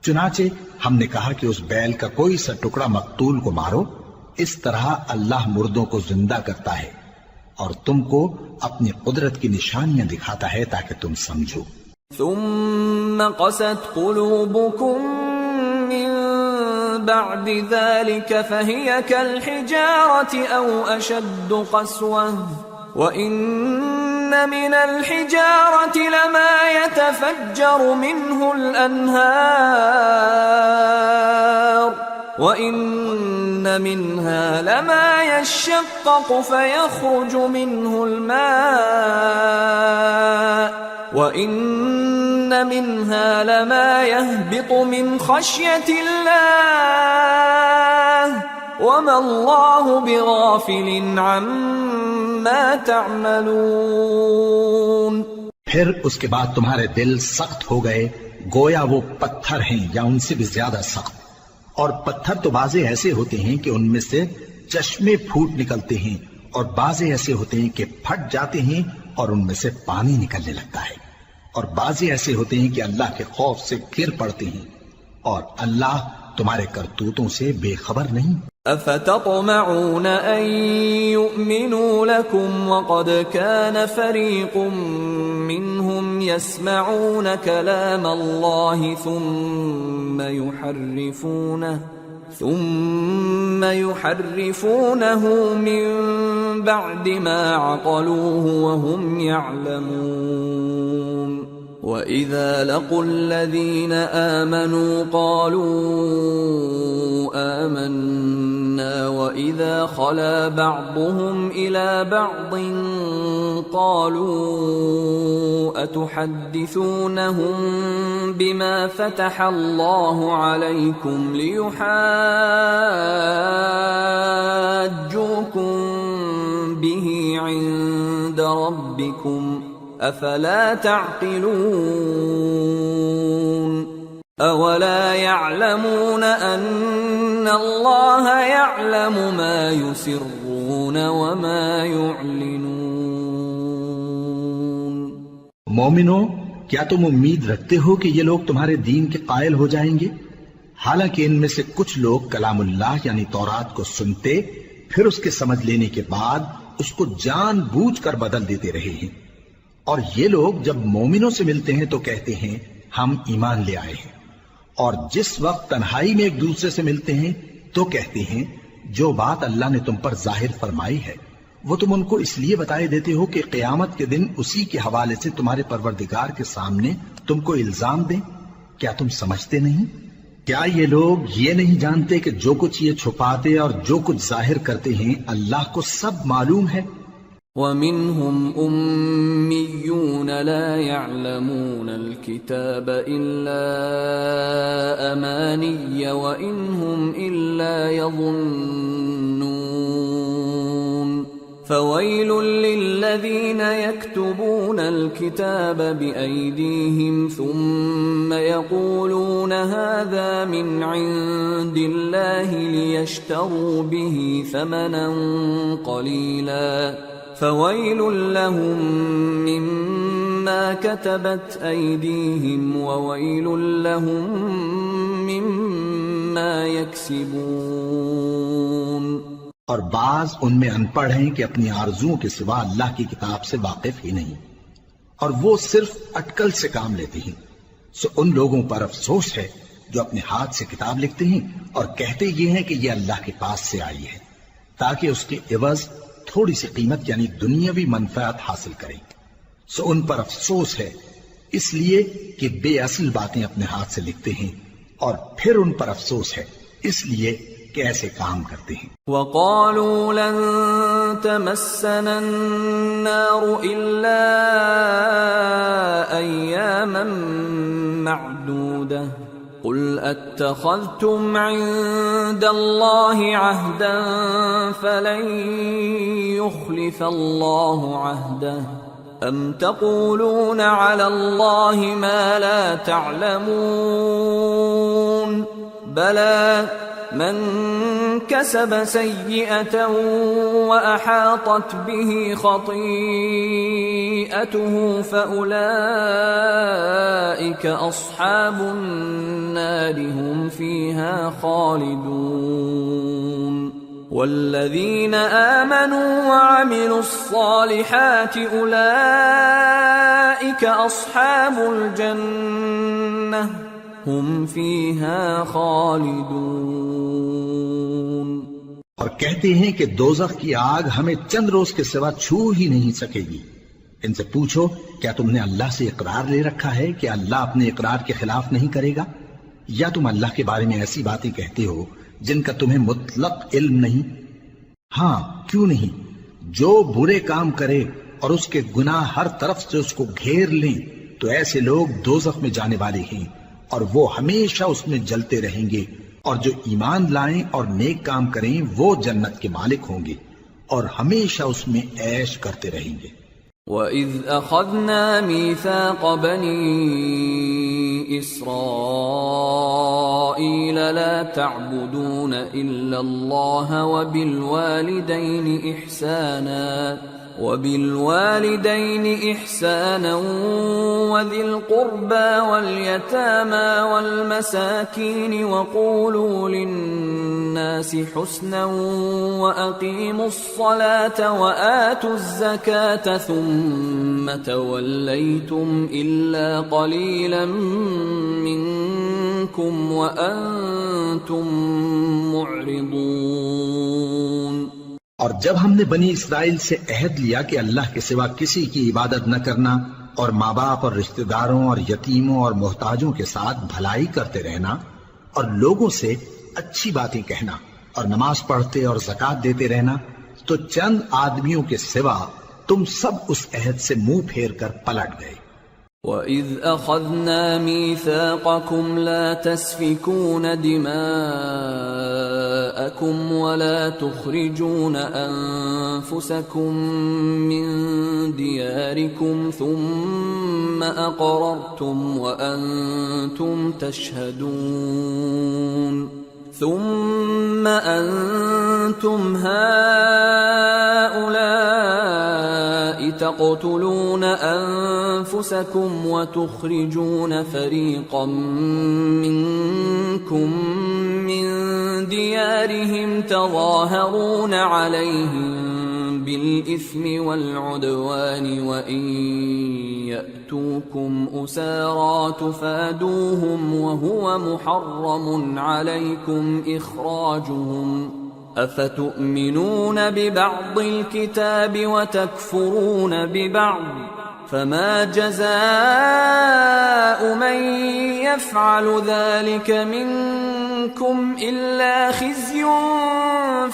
چنانچہ ہم نے کہا کہ اس بیل کا کوئی سا ٹکڑا مقتول کو مارو، اس طرح اللہ مردوں کو زندہ کرتا ہے اور تم کو اپنی قدرت کی نشانیاں دکھاتا ہے تاکہ تم سمجھو. ثم قست قلوبكم من بعد ذلك فهي كالحجارة أو أشد قسوة وإن من الحجارة لما يتفجر منه الأنهار وإن منها لما يشقق فيخرج منه الماء وَإِنَّ مِنْهَا لَمَا يَهْبِطُ مِنْ خَشْيَةِ اللَّهِ وَمَا اللَّهُ بِغَافِلٍ عَمَّا تَعْمَلُونَ. پھر اس کے بعد تمہارے دل سخت ہو گئے گویا وہ پتھر ہیں یا ان سے بھی زیادہ سخت. اور پتھر تو بعضے ایسے ہوتے ہیں کہ ان میں سے چشمے پھوٹ نکلتے ہیں، اور بعضے ایسے ہوتے ہیں کہ پھٹ جاتے ہیں اور ان میں سے پانی نکلنے لگتا ہے، اور بعضے ایسے ہوتے ہیں کہ اللہ کے خوف سے گر پڑتے ہیں، اور اللہ تمہارے کرتوتوں سے بے خبر نہیں. افتطمعون ان يؤمنوا لكم وقد كان فريق منهم يسمعون كلام الله ثم يحرفونه من بعد ما عقلوه وهم يعلمون. وَإِذَا لَقُوا الَّذِينَ آمَنُوا قَالُوا آمَنَّا وَإِذَا خَلَا بَعْضُهُمْ إِلَى بَعْضٍ قَالُوا أَتُحَدِّثُونَهُم بِمَا فَتَحَ اللَّهُ عَلَيْكُمْ لِيُحَاجُّوكُم بِهِ عِندَ رَبِّكُمْ افلا تعقلون. اولا يعلمون ان الله يعلم ما يسرون وما يعلنون. مومنو، کیا تم امید رکھتے ہو کہ یہ لوگ تمہارے دین کے قائل ہو جائیں گے؟ حالانکہ ان میں سے کچھ لوگ کلام اللہ یعنی تورات کو سنتے پھر اس کے سمجھ لینے کے بعد اس کو جان بوجھ کر بدل دیتے رہے ہیں. اور یہ لوگ جب مومنوں سے ملتے ہیں تو کہتے ہیں ہم ایمان لے آئے ہیں، اور جس وقت تنہائی میں ایک دوسرے سے ملتے ہیں تو کہتے ہیں جو بات اللہ نے تم پر ظاہر فرمائی ہے وہ تم ان کو اس لیے بتائے دیتے ہو کہ قیامت کے دن اسی کے حوالے سے تمہارے پروردگار کے سامنے تم کو الزام دیں. کیا تم سمجھتے نہیں؟ کیا یہ لوگ یہ نہیں جانتے کہ جو کچھ یہ چھپاتے اور جو کچھ ظاہر کرتے ہیں اللہ کو سب معلوم ہے؟ وَمِنْهُمْ أُمِّيُّونَ لَا يَعْلَمُونَ الْكِتَابَ إِلَّا أَمَانِيَّ وَإِنْ هُمْ إِلَّا يَظُنُّونَ فويل للذين يكتبون الكتاب بأيديهم ثم يقولون هذا من عند الله ليشتروا به ثمنا قليلا فويل لهم مما كتبت أيديهم وويل لهم مما يكسبون۔ اور بعض ان میں ان پڑھ ہیں کہ اپنی آرزوؤں کے سوا اللہ کی کتاب سے واقف ہی نہیں، اور وہ صرف اٹکل سے کام لیتے ہیں۔ سو ان لوگوں پر افسوس ہے جو اپنے ہاتھ سے کتاب لکھتے ہیں اور کہتے یہ ہیں کہ یہ اللہ کے پاس سے آئی ہے، تاکہ اس کے عوض تھوڑی سی قیمت یعنی دنیاوی منفعت حاصل کریں۔ سو ان پر افسوس ہے اس لیے کہ بے اصل باتیں اپنے ہاتھ سے لکھتے ہیں، اور پھر ان پر افسوس ہے اس لیے کہ ایسے کام کرتے ہیں۔ وَقَالُوا لَن تَمَسَّنَا النَّارُ إِلَّا أَيَّامًا مَّعْدُودَةً قُلْ أَتَّخَذْتُمْ عِندَ اللَّهِ عَهْدًا فَلَن يُخْلِفَ اللَّهُ عَهْدَهُ أَمْ تَقُولُونَ عَلَى اللَّهِ مَا لَا تَعْلَمُونَ بَلَى من كسب سيئة وأحاطت به خطيئته فأولئك أصحاب النار هم فيها خالدون والذين آمنوا وعملوا الصالحات أولئك أصحاب الجنة ہم فیہا خالدون۔ اور کہتے ہیں کہ دوزخ کی آگ ہمیں چند روز کے سوا چھو ہی نہیں سکے گی۔ ان سے پوچھو کیا تم نے اللہ سے اقرار لے رکھا ہے کہ اللہ اپنے اقرار کے خلاف نہیں کرے گا، یا تم اللہ کے بارے میں ایسی باتیں کہتے ہو جن کا تمہیں مطلق علم نہیں؟ ہاں کیوں نہیں، جو برے کام کرے اور اس کے گناہ ہر طرف سے اس کو گھیر لیں تو ایسے لوگ دوزخ میں جانے والے ہیں، اور وہ ہمیشہ اس میں جلتے رہیں گے، اور جو ایمان لائیں اور نیک کام کریں وہ جنت کے مالک ہوں گے اور ہمیشہ اس میں عیش کرتے رہیں گے۔ وَإِذْ أَخَذْنَا مِيثَاقَ بَنِي إِسْرَائِيلَ لَا تَعْبُدُونَ إِلَّا اللَّهَ وَبِالْوَالِدَيْنِ إِحْسَانًا وَذِي الْقُرْبَى وَالْيَتَامَى وَالْمَسَاكِينِ وَقُولُوا لِلنَّاسِ حُسْنًا وَأَقِيمُوا الصَّلَاةَ وَآتُوا الزَّكَاةَ ثُمَّ تَوَلَّيْتُمْ إِلَّا قَلِيلًا مِّنكُمْ وَأَنتُمْ مُعْرِضُونَ۔ اور جب ہم نے بنی اسرائیل سے عہد لیا کہ اللہ کے سوا کسی کی عبادت نہ کرنا، اور ماں باپ اور رشتہ داروں اور یتیموں اور محتاجوں کے ساتھ بھلائی کرتے رہنا، اور لوگوں سے اچھی باتیں کہنا، اور نماز پڑھتے اور زکوٰۃ دیتے رہنا، تو چند آدمیوں کے سوا تم سب اس عہد سے منہ پھیر کر پلٹ گئے۔ وَإِذْ أَخَذْنَا مِيثَاقَكُمْ لَا تَسْفِكُونَ دِمَاءَكُمْ وَلَا تُخْرِجُونَ أَنفُسَكُمْ مِنْ دِيَارِكُمْ ثُمَّ أَقْرَرْتُمْ وَأَنْتُمْ تَشْهَدُونَ ثُمَّ أَنْتُمْ هَؤُلَاءِ تَقْتُلُونَ أَنفُسَكُمْ وَتُخْرِجُونَ فَرِيقًا مِّنكُمْ مِنْ دِيَارِهِمْ تَظَاهَرُونَ عَلَيْهِمْ بِالْإِثْمِ وَالْعُدْوَانِ وَإِنْ يَأْتُوكُمْ أُسَارَى تُفَادُوهُمْ وَهُوَ مُحَرَّمٌ عَلَيْكُمْ إِخْرَاجُهُمْ أَفَتُؤْمِنُونَ بِبَعْضِ الْكِتَابِ وَتَكْفُرُونَ بِبَعْضٍ فَمَا جَزَاءُ مَنْ يَفْعَلُ ذَلِكَ مِنْكُمْ إِلَّا خِزْيٌ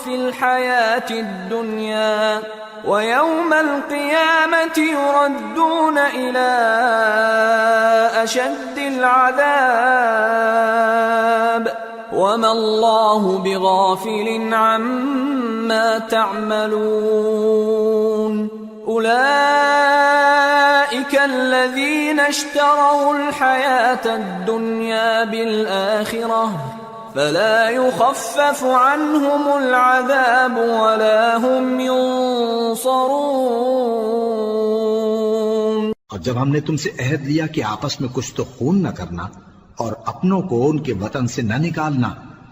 فِي الْحَيَاةِ الدُّنْيَا وَيَوْمَ الْقِيَامَةِ يُرَدُّونَ إِلَى أَشَدِّ الْعَذَابِ وما الله بغافل عما تعملون أولئك الذين اشتروا الحياة الدنيا بالآخرة فلا يخفف عنهم العذاب ولا هم ينصرون۔ اور جب ہم نے تم سے عہد لیا کہ آپس میں کچھ تو خون نہ کرنا اور اپنوں کو ان کے وطن سے نہ نکالنا،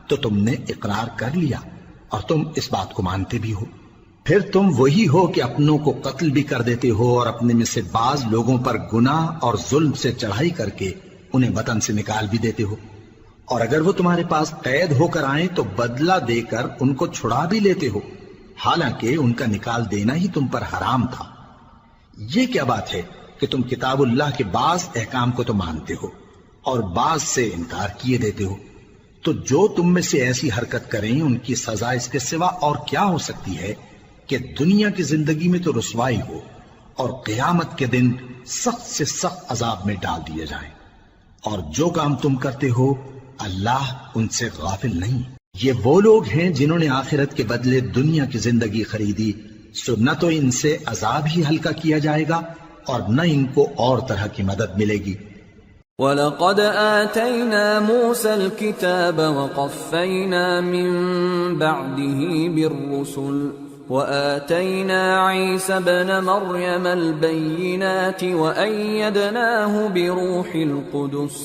تو تم نے اقرار کر لیا اور تم اس بات کو مانتے بھی ہو۔ پھر تم وہی ہو کہ اپنوں کو قتل بھی کر دیتے ہو اور اپنے میں سے بعض لوگوں پر گناہ اور ظلم سے چڑھائی کر کے انہیں وطن سے نکال بھی دیتے ہو، اور اگر وہ تمہارے پاس قید ہو کر آئیں تو بدلہ دے کر ان کو چھڑا بھی لیتے ہو، حالانکہ ان کا نکال دینا ہی تم پر حرام تھا۔ یہ کیا بات ہے کہ تم کتاب اللہ کے بعض احکام کو تو مانتے ہو اور بعض سے انکار کیے دیتے ہو؟ تو جو تم میں سے ایسی حرکت کریں ان کی سزا اس کے سوا اور کیا ہو سکتی ہے کہ دنیا کی زندگی میں تو رسوائی ہو اور قیامت کے دن سخت سے سخت عذاب میں ڈال دیے جائیں۔ اور جو کام تم کرتے ہو اللہ ان سے غافل نہیں۔ یہ وہ لوگ ہیں جنہوں نے آخرت کے بدلے دنیا کی زندگی خریدی، سو نہ تو ان سے عذاب ہی ہلکا کیا جائے گا اور نہ ان کو اور طرح کی مدد ملے گی۔ وَلَقَدْ آتَيْنَا مُوسَى الْكِتَابَ وَقَفَّيْنَا مِن بَعْدِهِ بِالرُّسُلِ وَآتَيْنَا عِيسَى ابْنَ مَرْيَمَ الْبَيِّنَاتِ وَأَيَّدْنَاهُ بِرُوحِ الْقُدُسِ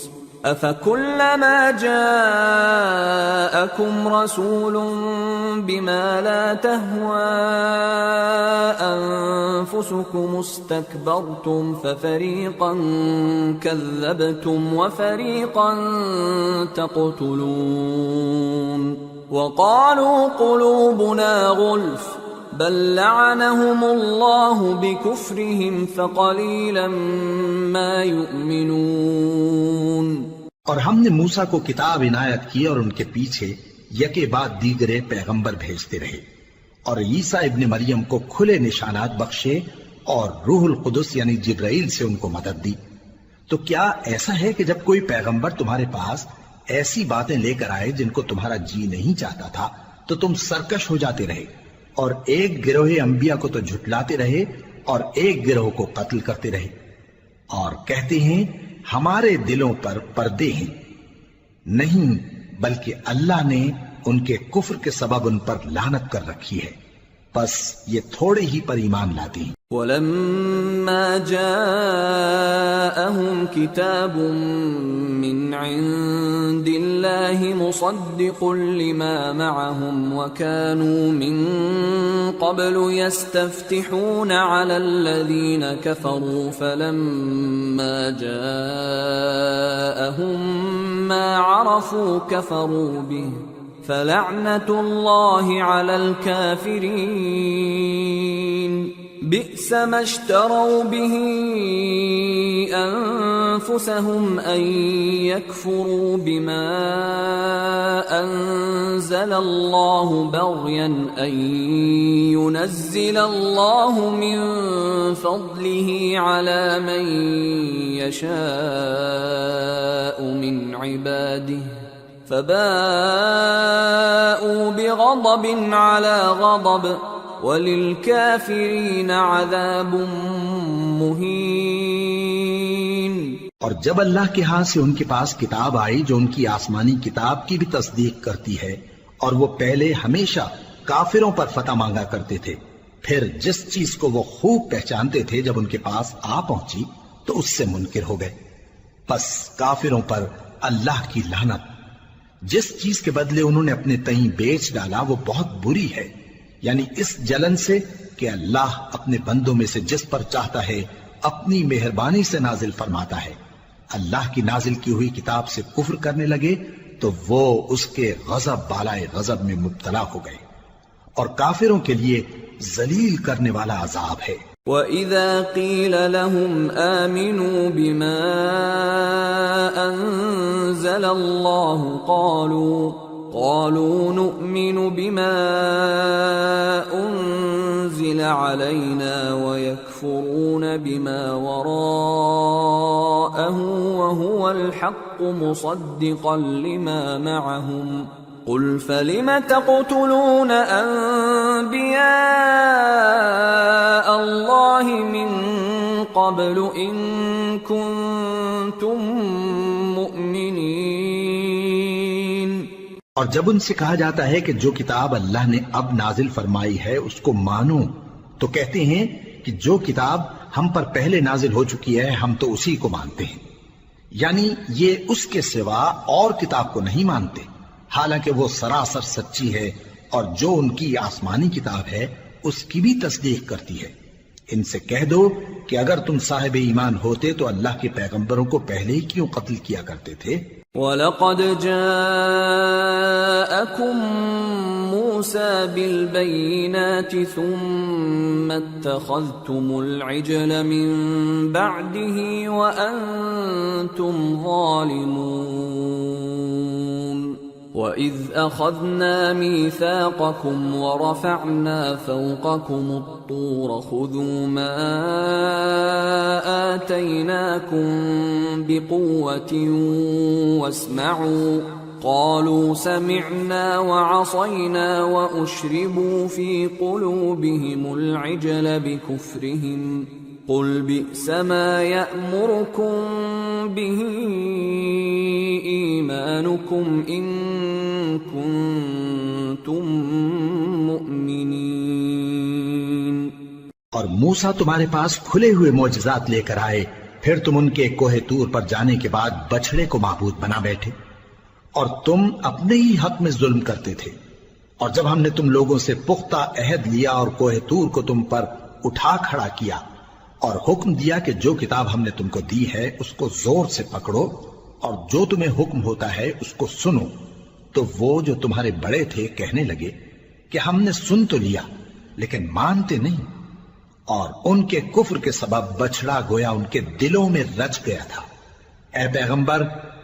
أَفَكُلَّمَا جَاءَكُمْ رَسُولٌ بِمَا لَا تَهْوَى أَنفُسُكُمُ اسْتَكْبَرْتُمْ فَفَرِيقًا كَذَّبْتُمْ وَفَرِيقًا تَقْتُلُونَ وَقَالُوا قُلُوبُنَا غُلْفٌ بَل لَّعَنَهُمُ اللَّهُ بِكُفْرِهِمْ فَقَلِيلًا مَّا يُؤْمِنُونَ۔ اور ہم نے موسیٰ کو کتاب عنایت کی اور ان کے پیچھے یکے بعد دیگرے پیغمبر بھیجتے رہے، اور عیسیٰ ابن مریم کو کھلے نشانات بخشے اور روح القدس یعنی جبرائیل سے ان کو مدد دی۔ تو کیا ایسا ہے کہ جب کوئی پیغمبر تمہارے پاس ایسی باتیں لے کر آئے جن کو تمہارا جی نہیں چاہتا تھا تو تم سرکش ہو جاتے رہے، اور ایک گروہ انبیاء کو تو جھٹلاتے رہے اور ایک گروہ کو قتل کرتے رہے، اور کہتے ہیں ہمارے دلوں پر پردے ہیں؟ نہیں، بلکہ اللہ نے ان کے کفر کے سبب ان پر لعنت کر رکھی ہے، پس یہ تھوڑے ہی پر ایمان لاتے ہیں۔ وَلَمَّا جَاءَهُمْ كِتَابٌ مِّنْ عِندِ اللَّهِ مُصَدِّقٌ لِّمَا مَعَهُمْ وَكَانُوا مِن قَبْلُ يَسْتَفْتِحُونَ عَلَى الَّذِينَ كَفَرُوا فَلَمَّا جَاءَهُم مَّا عَرَفُوا كَفَرُوا بِهِ فَلَعْنَةُ اللَّهِ عَلَى الْكَافِرِينَ بئس ما اشتروا به أنفسهم أن يكفروا بما أنزل الله بغيا أن ينزل الله من فضله على من يشاء من عباده فباءوا بغضب على غضب وَلِلْكَافِرِينَ عَذَابٌ مُّهِينٌ۔ اور جب اللہ کے ہاں سے ان کے پاس کتاب آئی جو ان کی آسمانی کتاب کی بھی تصدیق کرتی ہے، اور وہ پہلے ہمیشہ کافروں پر فتح مانگا کرتے تھے، پھر جس چیز کو وہ خوب پہچانتے تھے جب ان کے پاس آ پہنچی تو اس سے منکر ہو گئے، پس کافروں پر اللہ کی لعنت۔ جس چیز کے بدلے انہوں نے اپنے تئیں بیچ ڈالا وہ بہت بری ہے، یعنی اس جلن سے کہ اللہ اپنے بندوں میں سے جس پر چاہتا ہے اپنی مہربانی سے نازل فرماتا ہے۔ اللہ کی نازل کی ہوئی کتاب سے کفر کرنے لگے تو وہ اس کے غضب بالائے غضب میں مبتلا ہو گئے، اور کافروں کے لیے ذلیل کرنے والا عذاب ہے۔ وَإِذَا قِيلَ لَهُمْ آمِنُوا بِمَا أَنزَلَ اللَّهُ قَالُوا نُؤْمِنُ بِمَا أُنزِلَ أنزل علينا ويكفرون بما وراءه وهو الحق مصدقا لما معهم قل فلم تقتلون أنبياء الله من قبل إن كنتم مؤمنين۔ اور جب ان سے کہا جاتا ہے کہ جو کتاب اللہ نے اب نازل فرمائی ہے اس کو مانو، تو کہتے ہیں کہ جو کتاب ہم پر پہلے نازل ہو چکی ہے ہم تو اسی کو مانتے ہیں، یعنی یہ اس کے سوا اور کتاب کو نہیں مانتے، حالانکہ وہ سراسر سچی ہے اور جو ان کی آسمانی کتاب ہے اس کی بھی تصدیق کرتی ہے۔ ان سے کہہ دو کہ اگر تم صاحب ایمان ہوتے تو اللہ کے پیغمبروں کو پہلے ہی کیوں قتل کیا کرتے تھے؟ وَلَقَدْ جَاءَكُمْ مُوسَى بِالْبَيِّنَاتِ ثُمَّ اتَّخَذْتُمُ الْعِجْلَ مِنْ بَعْدِهِ وَأَنْتُمْ ظَالِمُونَ وَإِذْ أَخَذْنَا مِيثَاقَكُمْ وَرَفَعْنَا فَوْقَكُمُ الطُّورَ خُذُوا مَا آتَيْنَاكُمْ بِقُوَّةٍ وَاسْمَعُوا قَالُوا سَمِعْنَا وَعَصَيْنَا وَأُشْرِبُوا فِي قُلُوبِهِمُ الْعِجْلَ بِكُفْرِهِمْ قُلْ بِئْسَ مَا يَأْمُرُكُمْ بِهِ إِيمَانُكُمْ إِن كُنتُم مُّؤْمِنِينَ۔ اور موسیٰ تمہارے پاس کھلے ہوئے معجزات لے کر آئے، پھر تم ان کے کوہ طور پر جانے کے بعد بچڑے کو معبود بنا بیٹھے، اور تم اپنے ہی حق میں ظلم کرتے تھے۔ اور جب ہم نے تم لوگوں سے پختہ عہد لیا اور کوہ طور کو تم پر اٹھا کھڑا کیا اور حکم دیا کہ جو کتاب ہم نے تم کو دی ہے اس کو زور سے پکڑو اور جو تمہیں حکم ہوتا ہے اس کو سنو، تو وہ جو تمہارے بڑے تھے کہنے لگے کہ ہم نے سن تو لیا لیکن مانتے نہیں، اور ان کے کفر کے سبب بچڑا گویا ان کے دلوں میں رچ گیا تھا۔ اے پیغمبر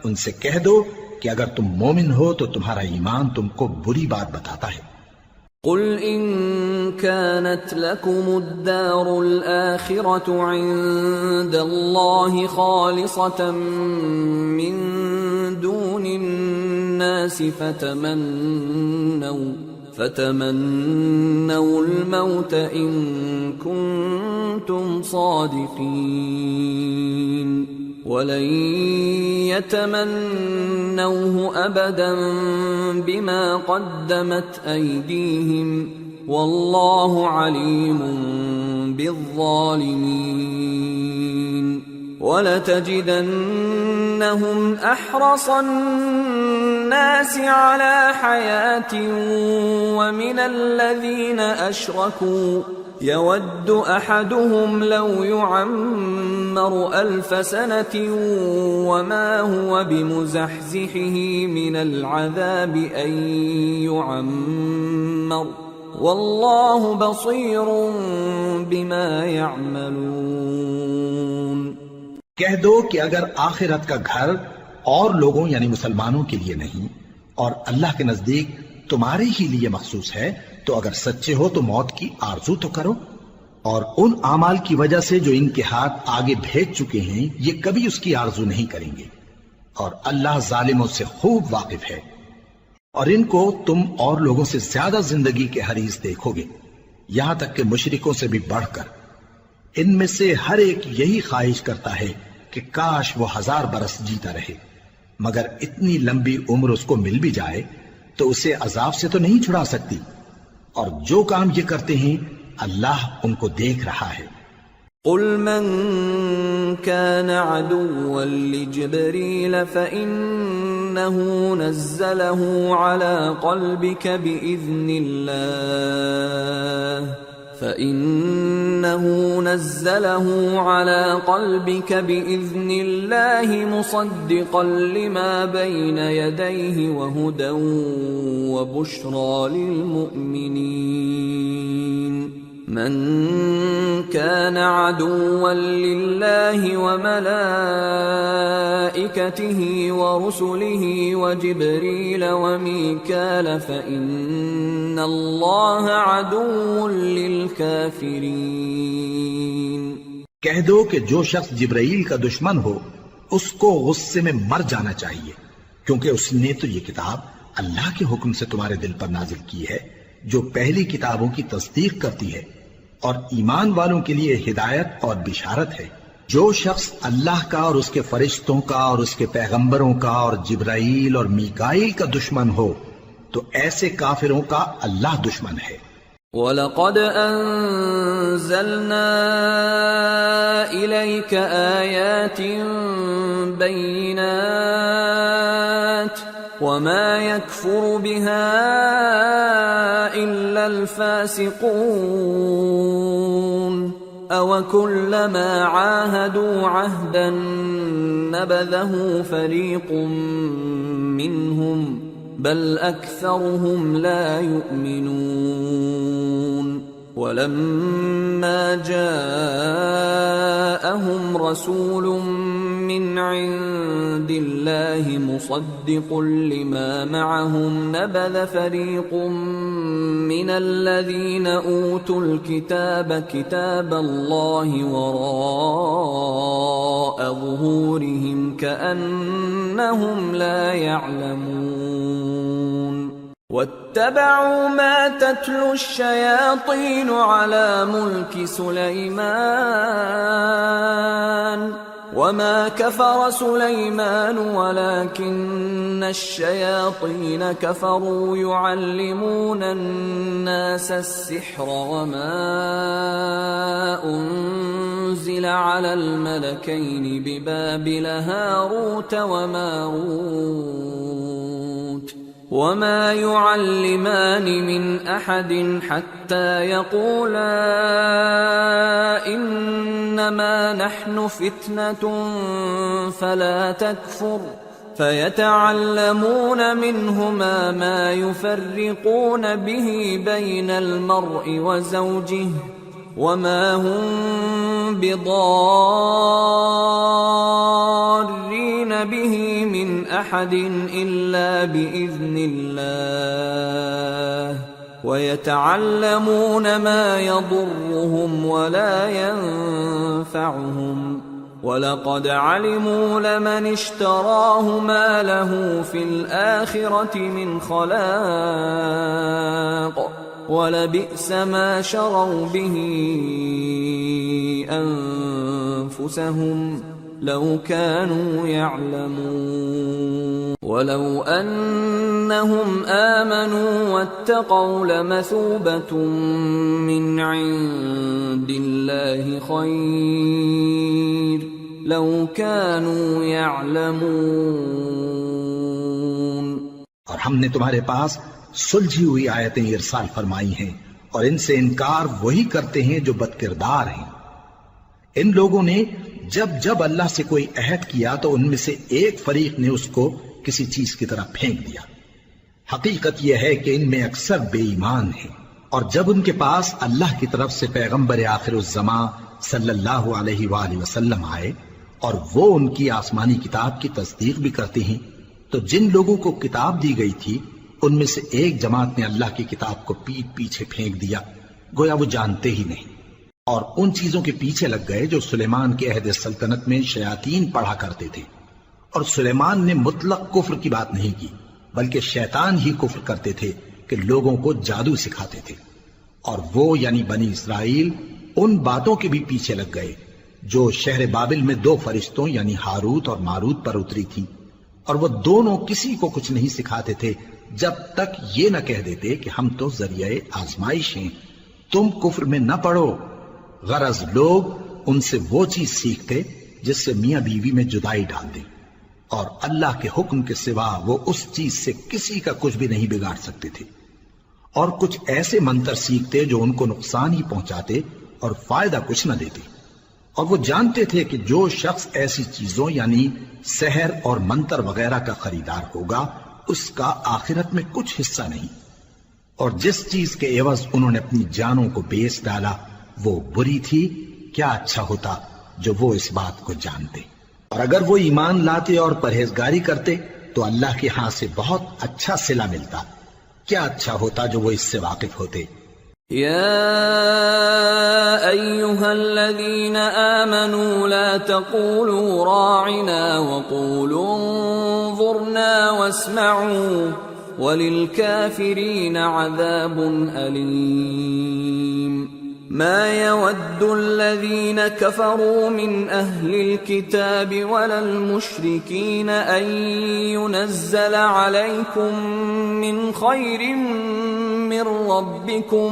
ان سے کہہ دو کہ اگر تم مومن ہو تو تمہارا ایمان تم کو بری بات بتاتا ہے۔ قل إن كانت لكم الدار الآخرة عند الله خالصة من دون الناس فتمنوا الموت إن كنتم صادقين ولن يتمنوه أبدا بما قدمت أيديهم والله عليم بالظالمين ولتجدنهم أحرص الناس على حياة ومن الذين أشركوا يود أحدهم لو يعمر 1000 سنة وما هو بمزحزحه من العذاب أن يعمر والله بصير بما يعملون۔ کہہ دو کہ اگر آخرت کا گھر اور لوگوں یعنی مسلمانوں کے لیے نہیں اور اللہ کے نزدیک تمہارے ہی لیے مخصوص ہے تو اگر سچے ہو تو موت کی آرزو تو کرو، اور ان اعمال کی وجہ سے جو ان کے ہاتھ آگے بھیج چکے ہیں یہ کبھی اس کی آرزو نہیں کریں گے، اور اللہ ظالموں سے خوب واقف ہے۔ اور ان کو تم اور لوگوں سے زیادہ زندگی کے حریص دیکھو گے، یہاں تک کہ مشرکوں سے بھی بڑھ کر۔ ان میں سے ہر ایک یہی خواہش کرتا ہے کہ کاش وہ 1000 برس جیتا رہے، مگر اتنی لمبی عمر اس کو مل بھی جائے تو اسے عذاب سے تو نہیں چھڑا سکتی، اور جو کام یہ کرتے ہیں اللہ ان کو دیکھ رہا ہے۔ قل من كان عدوا لجبريل فإنه نزله على قلبك بإذن الله مصدقا لما بين يديه وهدى وبشرى للمؤمنين۔ من كان عدوا لله وملائكته ورسله وجبريل وميكال فإن الله عدو للكافرين۔ کہہ دو کہ جو شخص جبرائیل کا دشمن ہو اس کو غصے میں مر جانا چاہیے، کیونکہ اس نے تو یہ کتاب اللہ کے حکم سے تمہارے دل پر نازل کی ہے جو پہلی کتابوں کی تصدیق کرتی ہے اور ایمان والوں کے لیے ہدایت اور بشارت ہے۔ جو شخص اللہ کا اور اس کے فرشتوں کا اور اس کے پیغمبروں کا اور جبرائیل اور میکائیل کا دشمن ہو تو ایسے کافروں کا اللہ دشمن ہے۔ وَلَقَدْ أَنزَلْنَا إِلَيْكَ آيَاتٍ بَيِّنَاتٍ وَمَا يَكْفُرُ بِهَا إِلَّا الْفَاسِقُونَ أَوَكُلَّمَا عَاهَدُوا عَهْدًا نَبَذَهُ فَرِيقٌ مِّنْهُمْ بل أكثرهم لا يؤمنون۔ ولما جاءهم رسول من عند الله مصدق لما معهم نبذ فريق من الذين أوتوا الكتاب كتاب الله وراء ظهورهم كأنهم لا يعلمون۔ واتبعوا ما تتلو الشياطين على ملك سليمان وما كفر سليمان ولكن الشياطين كفروا يعلمون الناس السحر وما أنزل على الملكين ببابل هاروت وماروت وما يعلمان من أحد حتى يقولا إنما نحن فتنة فلا تكفر فيتعلمون منهما ما يفرقون به بين المرء وزوجه وما هم بضارين به من أحد إلا بإذن الله ويتعلمون ما يضرهم ولا ينفعهم وَلَقَدْ عَلِمُوا لَمَنِ اشْتَرَاهُ مَا لَهُ فِي الْآخِرَةِ مِنْ خَلَاقٍ وَلَبِئْسَ مَا شَرَوْا بِهِ أَنفُسَهُمْ لَوْ كَانُوا يَعْلَمُونَ وَلَوْ أَنَّهُمْ آمَنُوا وَاتَّقَوْا لَمَثُوبَةٌ مِّنْ عِندِ اللَّهِ خَيْرٌ لَوْ كَانُوا يَعْلَمُونَ۔ اور ہم نے تمہارے پاس سلجھی ہوئی آیتیں ارسال فرمائی ہیں اور ان سے انکار وہی کرتے ہیں جو بد کردار ہیں۔ ان لوگوں نے جب جب اللہ سے کوئی عہد کیا تو ان میں سے ایک فریق نے اس کو کسی چیز کی طرح پھینک دیا۔ حقیقت یہ ہے کہ ان میں اکثر بے ایمان ہیں، اور جب ان کے پاس اللہ کی طرف سے پیغمبر آخر الزمان صلی اللہ علیہ وآلہ وسلم آئے اور وہ ان کی آسمانی کتاب کی تصدیق بھی کرتے ہیں، تو جن لوگوں کو کتاب دی گئی تھی ان میں سے ایک جماعت نے اللہ کی کتاب کو پیٹ پیچھے پھینک دیا، گویا وہ جانتے ہی نہیں، اور ان چیزوں کے پیچھے لگ گئے جو سلیمان کے عہد سلطنت میں شیاطین پڑھا کرتے تھے۔ اور سلیمان نے مطلق کفر کی بات نہیں کی، بلکہ شیطان ہی کفر کرتے تھے کہ لوگوں کو جادو سکھاتے تھے، اور وہ یعنی بنی اسرائیل ان باتوں کے بھی پیچھے لگ گئے جو شہر بابل میں دو فرشتوں یعنی ہاروت اور ماروت پر اتری تھی، اور وہ دونوں کسی کو کچھ نہیں سکھاتے تھے جب تک یہ نہ کہہ دیتے کہ ہم تو ذریعہ آزمائش ہیں، تم کفر میں نہ پڑو۔ غرض لوگ ان سے وہ چیز سیکھتے جس سے میاں بیوی میں جدائی ڈال دیں، اور اللہ کے حکم کے سوا وہ اس چیز سے کسی کا کچھ بھی نہیں بگاڑ سکتے تھے، اور کچھ ایسے منتر سیکھتے جو ان کو نقصان ہی پہنچاتے اور فائدہ کچھ نہ دیتے، اور وہ جانتے تھے کہ جو شخص ایسی چیزوں یعنی سحر اور منتر وغیرہ کا خریدار ہوگا اس کا آخرت میں کچھ حصہ نہیں، اور جس چیز کے عوض انہوں نے اپنی جانوں کو بیچ ڈالا وہ بری تھی، کیا اچھا ہوتا جو وہ اس بات کو جانتے۔ اور اگر وہ ایمان لاتے اور پرہیزگاری کرتے تو اللہ کے ہاں سے بہت اچھا صلہ ملتا، کیا اچھا ہوتا جو وہ اس سے واقف ہوتے۔ يا أيها الذين آمنوا لا تقولوا راعنا وقولوا انظرنا واسمعوا وللكافرين عذاب أليم ما يود الذين كفروا من أهل الكتاب ولا المشركين أن ينزل عليكم من خير من ربكم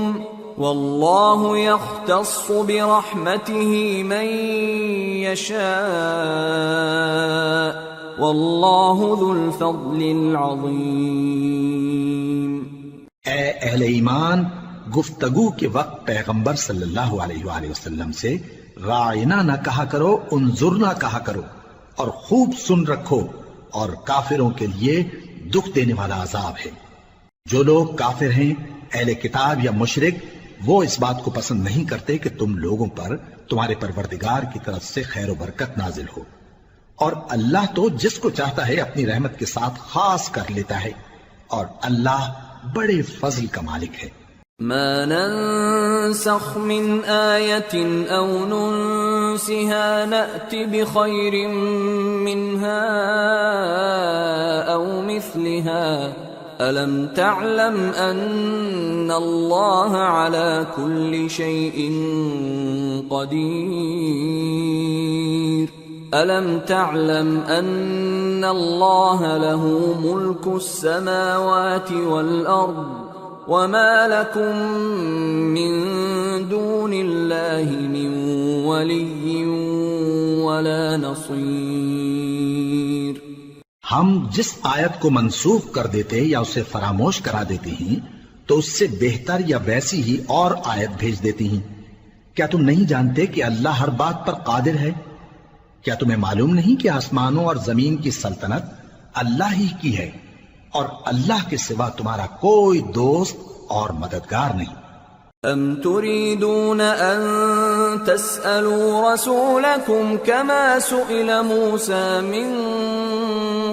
والله يختص برحمته من يشاء والله ذو الفضل العظيم۔ اے اہل ایمان، گفتگو کے وقت پیغمبر صلی اللہ علیہ وآلہ وسلم سے راعنا نہ کہا کرو، انظرنا کہا کرو، اور خوب سن رکھو، اور کافروں کے لیے دکھ دینے والا عذاب ہے۔ جو لوگ کافر ہیں، اہل کتاب یا مشرک، وہ اس بات کو پسند نہیں کرتے کہ تم لوگوں پر تمہارے پروردگار کی طرف سے خیر و برکت نازل ہو، اور اللہ تو جس کو چاہتا ہے اپنی رحمت کے ساتھ خاص کر لیتا ہے، اور اللہ بڑے فضل کا مالک ہے۔ ما ننسخ من آية أو ننسها نأت بخير منها أو مثلها ألم تعلم أن الله على كل شيء قدير ألم تعلم أن الله له ملك السماوات والأرض وما لكم من دون الله من ولي ولا نصير۔ ہم جس آیت کو منسوخ کر دیتے یا اسے فراموش کرا دیتے ہیں تو اس سے بہتر یا ویسی ہی اور آیت بھیج دیتی ہیں۔ کیا تم نہیں جانتے کہ اللہ ہر بات پر قادر ہے؟ کیا تمہیں معلوم نہیں کہ آسمانوں اور زمین کی سلطنت اللہ ہی کی ہے، اور اللہ کے سوا تمہارا کوئی دوست اور مددگار نہیں۔ ام تريدون ان تسألوا رسولكم كما سئل موسى من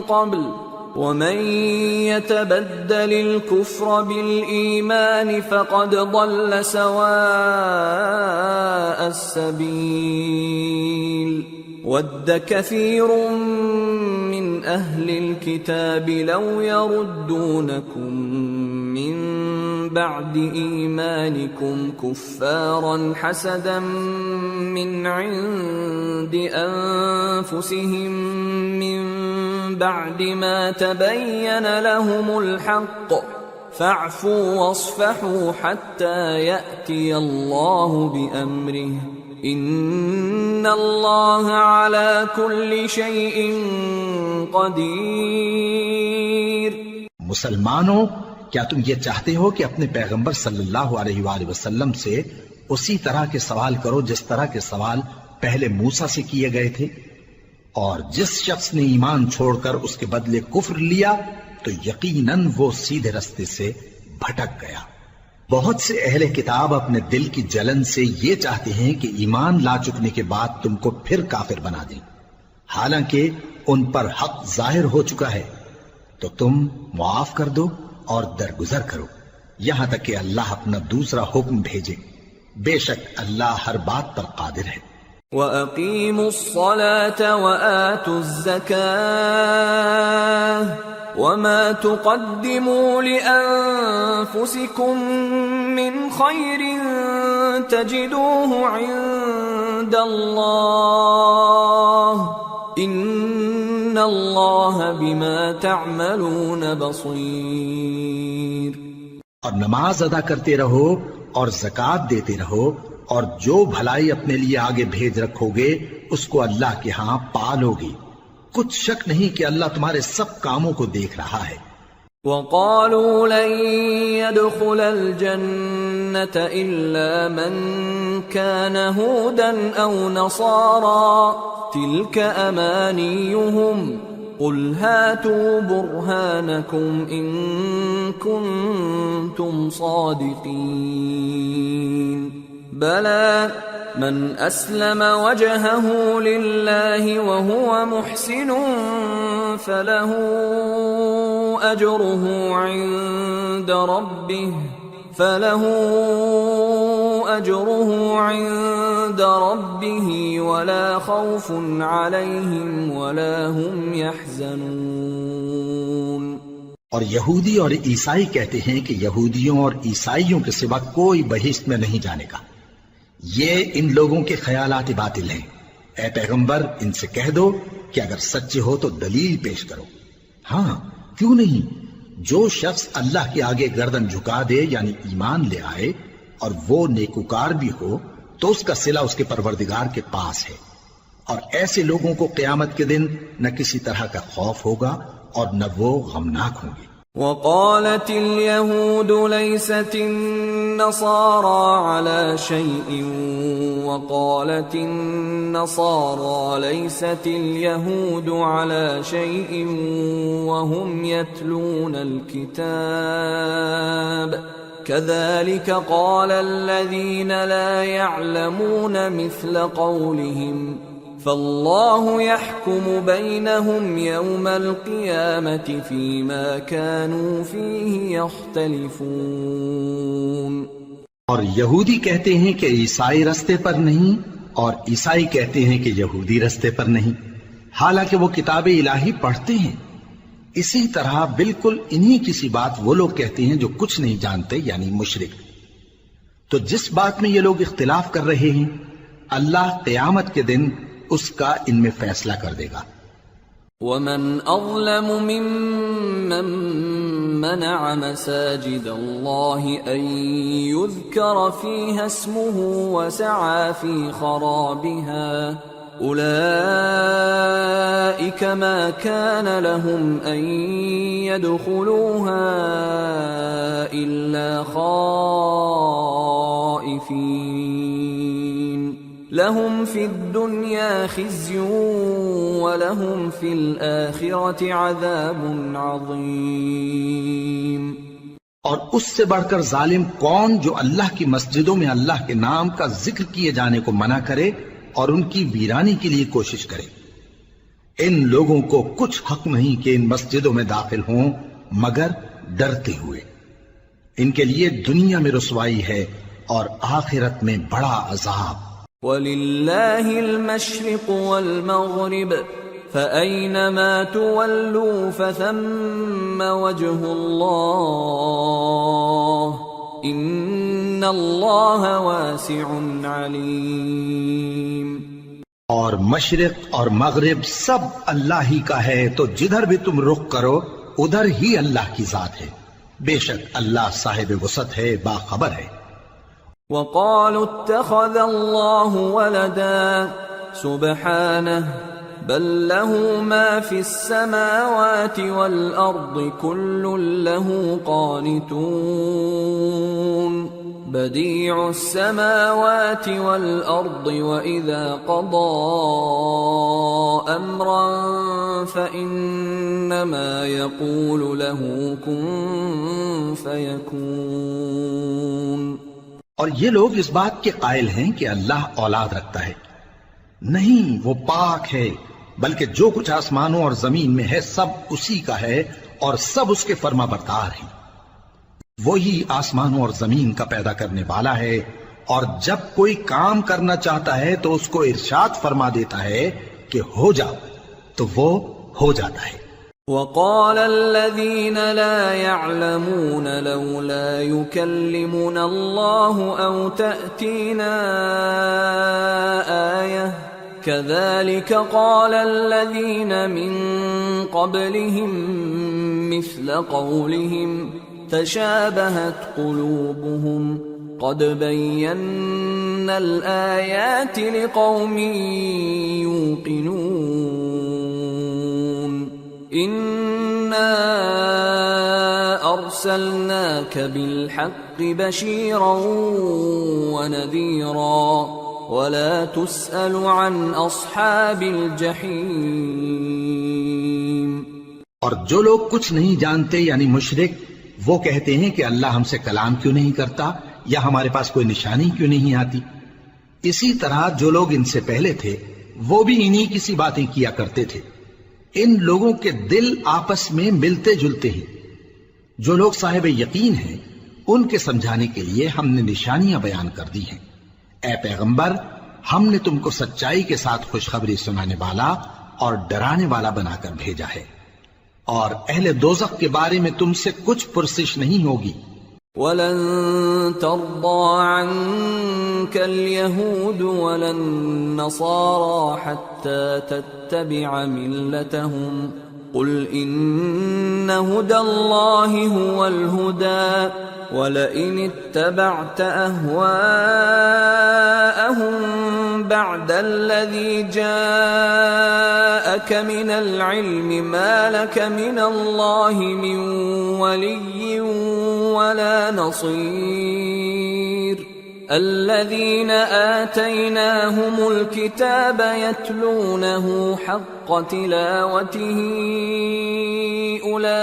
قبل ومن يتبدل الكفر بالإيمان فقد ضل سواء السبيل ود كثير من أهل الكتاب لو يردونكم من بعد إيمانكم كفارا حسدا من عند أنفسهم من بعد ما تبين لهم الحق فاعفوا واصفحوا حتى يأتي الله بأمره ان اللہ علی کل شیء قدیر۔ مسلمانوں، کیا تم یہ چاہتے ہو کہ اپنے پیغمبر صلی اللہ علیہ وآلہ وسلم سے اسی طرح کے سوال کرو جس طرح کے سوال پہلے موسیٰ سے کیے گئے تھے؟ اور جس شخص نے ایمان چھوڑ کر اس کے بدلے کفر لیا تو یقیناً وہ سیدھے رستے سے بھٹک گیا۔ بہت سے اہل کتاب اپنے دل کی جلن سے یہ چاہتے ہیں کہ ایمان لا چکنے کے بعد تم کو پھر کافر بنا دیں، حالانکہ ان پر حق ظاہر ہو چکا ہے، تو تم معاف کر دو اور درگزر کرو یہاں تک کہ اللہ اپنا دوسرا حکم بھیجے۔ بے شک اللہ ہر بات پر قادر ہے۔ وَأَقِيمُوا الصَّلَاةَ وَآتُوا الزَّكَاةَ وَمَا تُقَدِّمُوا لِأَنفُسِكُم مِّنْ خَيْرٍ تَجِدُوهُ عِندَ اللَّهِ إِنَّ اللَّهَ بِمَا تَعْمَلُونَ بَصِيرٌ۔ اور نماز ادا کرتے رہو اور زکوٰۃ دیتے رہو، اور جو بھلائی اپنے لیے آگے بھیج رکھو گے اس کو اللہ کے ہاں پالو گے۔ کچھ شک نہیں کہ اللہ تمہارے سب کاموں کو دیکھ رہا ہے۔ وَقَالُوا لَن يَدْخُلَ الْجَنَّةَ إِلَّا مَن كَانَ هُودًا أَوْ نَصَارَىٰ تِلْكَ أَمَانِيُّهُمْ قل هاتوا برهانكم إن كنتم صادقين بلى من أسلم وجهه لله وهو محسن فله أجره عند ربه ولا خوف عليهم ولا هم يحزنون۔ اور یہودی اور عیسائی کہتے ہیں کہ یہودیوں اور عیسائیوں کے سوا کوئی بہشت میں نہیں جانے کا۔ یہ ان لوگوں کے خیالات باطل ہیں۔ اے پیغمبر ان سے کہہ دو کہ اگر سچے ہو تو دلیل پیش کرو۔ ہاں کیوں نہیں، جو شخص اللہ کے آگے گردن جھکا دے یعنی ایمان لے آئے اور وہ نیکوکار بھی ہو تو اس کا صلہ اس کے پروردگار کے پاس ہے، اور ایسے لوگوں کو قیامت کے دن نہ کسی طرح کا خوف ہوگا اور نہ وہ غمناک ہوں گے۔ وقالت اليهود ليست النصارى على شيء وقالت النصارى ليست اليهود على شيء وهم يتلون الكتاب كذلك قال الذين لا يعلمون مثل قولهم فالله يحكم بينهم يوم القيامة فيما كانوا فيه يختلفون۔ اور یہودی کہتے ہیں کہ عیسائی رستے پر نہیں، اور عیسائی کہتے ہیں کہ یہودی رستے پر نہیں، حالانکہ وہ کتاب الہی پڑھتے ہیں۔ اسی طرح بالکل انہی کسی بات وہ لوگ کہتے ہیں جو کچھ نہیں جانتے یعنی مشرک۔ تو جس بات میں یہ لوگ اختلاف کر رہے ہیں اللہ قیامت کے دن اس کا ان میں فیصلہ کر دے گا۔ ومن اظلم ممن منع مساجد الله ان يذكر فيها اسمه وسعى في خرابها اولئك ما كان لهم ان يدخلوها الا خائفين لهم في الدنيا خزي ولهم في الآخرة عذاب عظيم۔ اور اس سے بڑھ کر ظالم کون جو اللہ کی مسجدوں میں اللہ کے نام کا ذکر کیے جانے کو منع کرے اور ان کی ویرانی کے لیے کوشش کرے۔ ان لوگوں کو کچھ حق نہیں کہ ان مسجدوں میں داخل ہوں مگر ڈرتے ہوئے۔ ان کے لیے دنیا میں رسوائی ہے اور آخرت میں بڑا عذاب۔ وَلِلَّهِ الْمَشْرِقُ وَالْمَغْرِبُ فَأَيْنَمَا تُوَلُّوا فَثَمَّ وَجْهُ اللَّهِ إِنَّ اللَّهَ وَاسِعٌ عَلِيمٌ۔ اور مشرق اور مغرب سب اللہ ہی کا ہے، تو جدھر بھی تم رخ کرو ادھر ہی اللہ کی ذات ہے، بے شک اللہ صاحب وسعت ہے، باخبر ہے۔ وقالوا اتخذ الله ولدا سبحانه بل له ما في السماوات والأرض كل له قانتون بديع السماوات والأرض وإذا قضى أمرا فإنما يقول له كن فيكون۔ اور یہ لوگ اس بات کے قائل ہیں کہ اللہ اولاد رکھتا ہے، نہیں، وہ پاک ہے، بلکہ جو کچھ آسمانوں اور زمین میں ہے سب اسی کا ہے اور سب اس کے فرما بردار ہیں۔ وہی آسمانوں اور زمین کا پیدا کرنے والا ہے، اور جب کوئی کام کرنا چاہتا ہے تو اس کو ارشاد فرما دیتا ہے کہ ہو جاؤ، تو وہ ہو جاتا ہے۔ وقال الذين لا يعلمون لولا يكلمنا الله أو تأتينا آية كذلك قال الذين من قبلهم مثل قولهم تشابهت قلوبهم قد بينا الآيات لقوم يوقنون إنا أرسلناك بالحق بشيرا ونذيرا ولا تسأل عن أصحاب الجحيم۔ اور جو لوگ کچھ نہیں جانتے یعنی مشرک، وہ کہتے ہیں کہ اللہ ہم سے کلام کیوں نہیں کرتا یا ہمارے پاس کوئی نشانی کیوں نہیں آتی۔ اسی طرح جو لوگ ان سے پہلے تھے وہ بھی انہی کسی باتیں کیا کرتے تھے۔ ان لوگوں کے دل آپس میں ملتے جلتے ہیں۔ جو لوگ صاحب یقین ہیں ان کے سمجھانے کے لیے ہم نے نشانیاں بیان کر دی ہیں۔ اے پیغمبر، ہم نے تم کو سچائی کے ساتھ خوشخبری سنانے والا اور ڈرانے والا بنا کر بھیجا ہے، اور اہل دوزخ کے بارے میں تم سے کچھ پرسش نہیں ہوگی۔ وَلَن تَرْضَىٰ عَنكَ الْيَهُودُ وَلَا النَّصَارَىٰ حَتَّىٰ تَتَّبِعَ مِلَّتَهُمْ قُلْ إِنَّ هُدَى اللَّهِ هُوَ الْهُدَىٰ وَلَئِنِ اتَّبَعْتَ أَهْوَاءَهُم بَعْدَ الَّذِي جَاءَكَ مِنَ الْعِلْمِ مَا لَكَ مِنَ اللَّهِ مِن وَلِيٍّ وَلَا نَصِيرٍ الَّذِينَ آتَيْنَاهُمُ الْكِتَابَ يَتْلُونَهُ حَقَّ تِلَاوَتِهِ أُولَئِكَ